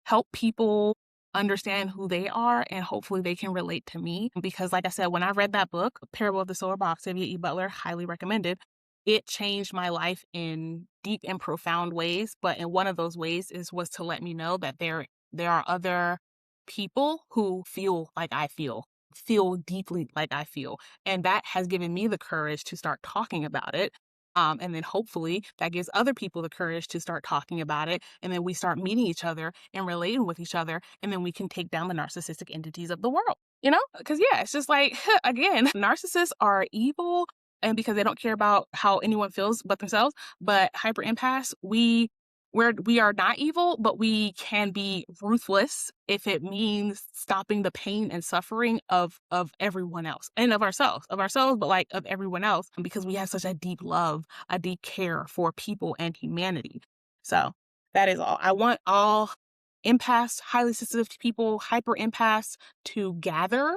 [SPEAKER 1] help people understand who they are, and hopefully they can relate to me. Because like I said, when I read that book, Parable of the Solar Box, Sylvia E. Butler, highly recommended, it changed my life in deep and profound ways. But in one of those ways was to let me know that there are other people who feel like I feel deeply like I feel. And that has given me the courage to start talking about it. And then hopefully that gives other people the courage to start talking about it. And then we start meeting each other and relating with each other. And then we can take down the narcissistic entities of the world, Because yeah, it's just like, again, narcissists are evil. and because they don't care about how anyone feels but themselves. But hyper empaths, we are not evil, but we can be ruthless if it means stopping the pain and suffering of everyone else and of ourselves, but like of everyone else, because we have such a deep love, a deep care for people and humanity. So that is all. I want all empaths, highly sensitive people, hyper empaths to gather,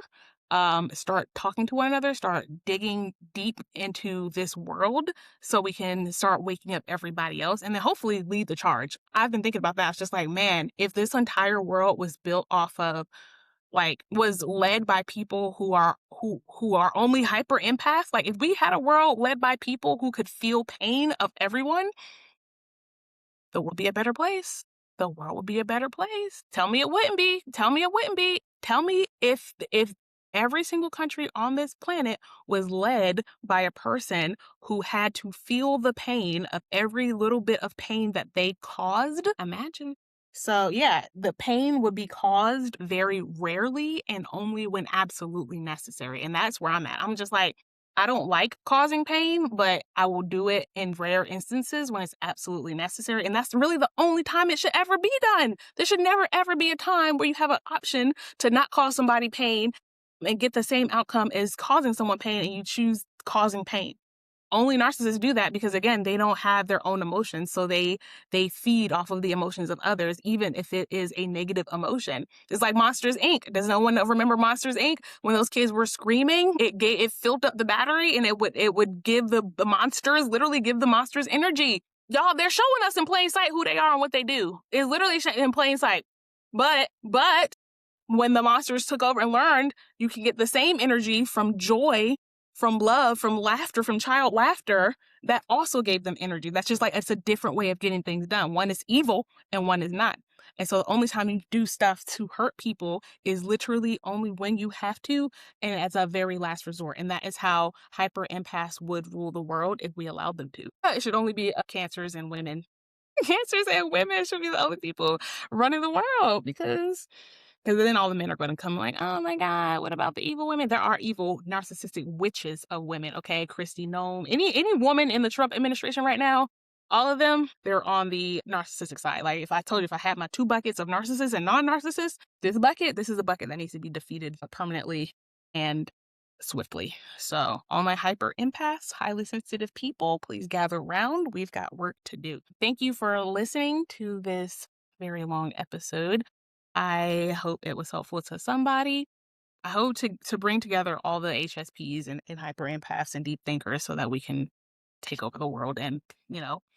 [SPEAKER 1] start talking to one another, start digging deep into this world so we can start waking up everybody else and then hopefully lead the charge. I've been thinking about that. It's just like, man, if this entire world was built off of was led by people who are only hyper empaths, like if we had a world led by people who could feel pain of everyone, the world would be a better place. The world would be a better place. Tell me it wouldn't be. Tell me it wouldn't be. Tell me if every single country on this planet was led by a person who had to feel the pain of every little bit of pain that they caused. Imagine. So yeah, the pain would be caused very rarely and only when absolutely necessary. And that's where I'm at. I'm just like, I don't like causing pain, but I will do it in rare instances when it's absolutely necessary. And that's really the only time it should ever be done. There should never, ever be a time where you have an option to not cause somebody pain and get the same outcome as causing someone pain and you choose causing pain. Only narcissists do that because, again, they don't have their own emotions. So they feed off of the emotions of others, even if it is a negative emotion. It's like Monsters, Inc. Does no one remember Monsters, Inc.? When those kids were screaming, it filled up the battery and it would give the monsters, literally give the monsters energy. Y'all, they're showing us in plain sight who they are and what they do. It's literally in plain sight. But when the monsters took over and learned you can get the same energy from joy, from love, from laughter, from child laughter, that also gave them energy. That's just like, it's a different way of getting things done. One is evil and one is not. And so the only time you do stuff to hurt people is literally only when you have to and as a very last resort. And that is how hyper empaths would rule the world if we allowed them to. It should only be cancers and women. Cancers and women should be the only people running the world because then all the men are going to come like, oh my God, what about the evil women? There are evil narcissistic witches of women. Okay. Kristi Noem, any woman in the Trump administration right now, all of them, they're on the narcissistic side. Like if I told you, if I had my 2 buckets of narcissists and non-narcissists, this is a bucket that needs to be defeated permanently and swiftly. So all my hyper empaths, highly sensitive people, please gather around. We've got work to do. Thank you for listening to this very long episode. I hope it was helpful to somebody. I hope to bring together all the HSPs and hyper empaths and deep thinkers so that we can take over the world and,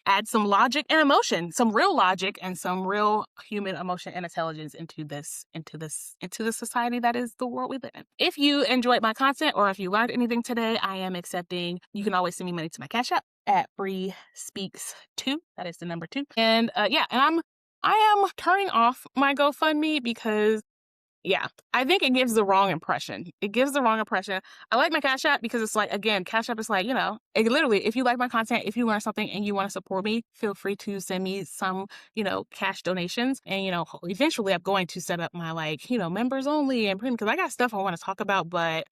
[SPEAKER 1] add some logic and emotion, some real logic and some real human emotion and intelligence into the society that is the world we live in. If you enjoyed my content or if you learned anything today, I am accepting. You can always send me money to my Cash App at Bri Speaks 2. That is the number 2. And I am turning off my GoFundMe because I think it gives the wrong impression. I like my Cash App because it's like, again, Cash App is like, literally, if you like my content, if you learn something and you want to support me, feel free to send me some, cash donations. And, eventually I'm going to set up my members only and because I got stuff I want to talk about, but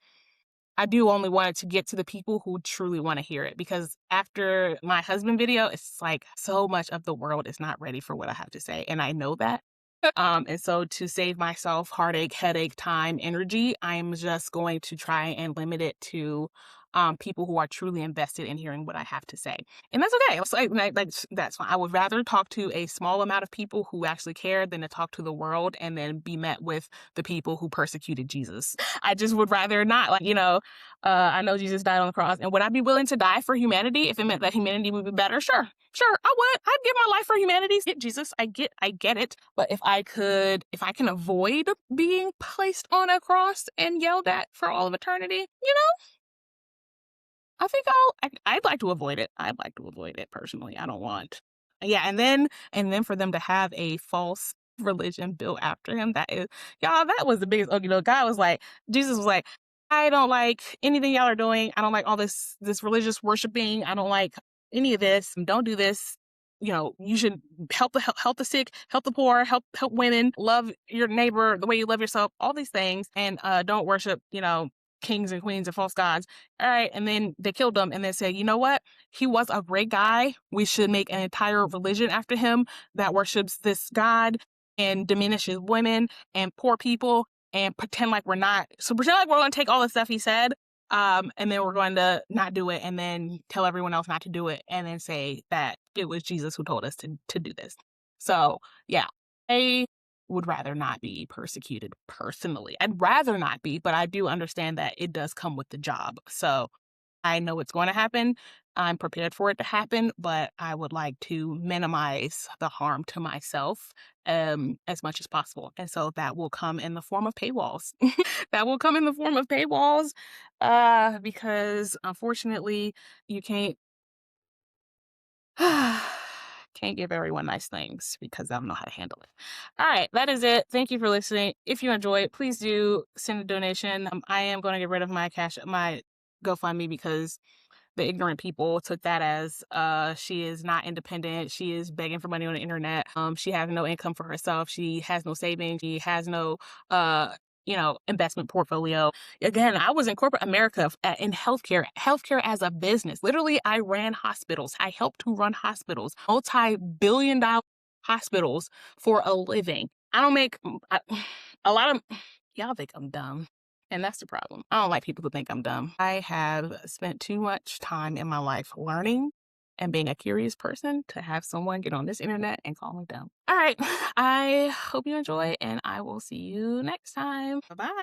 [SPEAKER 1] I do only want it to get to the people who truly want to hear it because after my husband video, it's like so much of the world is not ready for what I have to say. And I know that. And so to save myself heartache, headache, time, energy, I'm just going to try and limit it to people who are truly invested in hearing what I have to say. And that's okay. That's fine. I would rather talk to a small amount of people who actually care than to talk to the world and then be met with the people who persecuted Jesus. I just would rather not. I know Jesus died on the cross. And would I be willing to die for humanity if it meant that humanity would be better? Sure, I would. I'd give my life for humanity. Get Jesus. I get it. But if I can avoid being placed on a cross and yelled at for all of eternity, I think I'd like to avoid it. I'd like to avoid it personally. I don't want. Yeah, and then for them to have a false religion built after him, that was the biggest. God was like, Jesus was like, I don't like anything y'all are doing. I don't like all this religious worshiping. I don't like any of this. Don't do this. You should help the sick, help the poor, help women, love your neighbor the way you love yourself, all these things. And don't worship, kings and queens and false gods. All right. And then they killed him and then said, you know what? He was a great guy. We should make an entire religion after him that worships this God and diminishes women and poor people and pretend like we're not. So pretend like we're going to take all the stuff he said. And then we're going to not do it and then tell everyone else not to do it and then say that it was Jesus who told us to do this. So yeah, I would rather not be persecuted personally. I'd rather not be, but I do understand that it does come with the job. So I know it's going to happen. I'm prepared for it to happen, but I would like to minimize the harm to myself as much as possible. And so that will come in the form of paywalls. That will come in the form of paywalls because unfortunately you can't can't give everyone nice things because I don't know how to handle it. All right, that is it. Thank you for listening. If you enjoy it, please do send a donation. I am going to get rid of my GoFundMe because the ignorant people took that as she is not independent. She is begging for money on the internet. She has no income for herself. She has no savings. She has no investment portfolio. Again, I was in corporate America in healthcare as a business. Literally, I ran hospitals. I helped to run hospitals, multi-billion-dollar hospitals for a living. I don't make a lot of y'all think I'm dumb. And that's the problem. I don't like people who think I'm dumb. I have spent too much time in my life learning and being a curious person to have someone get on this internet and call me dumb. All right. I hope you enjoy, and I will see you next time. Bye-bye.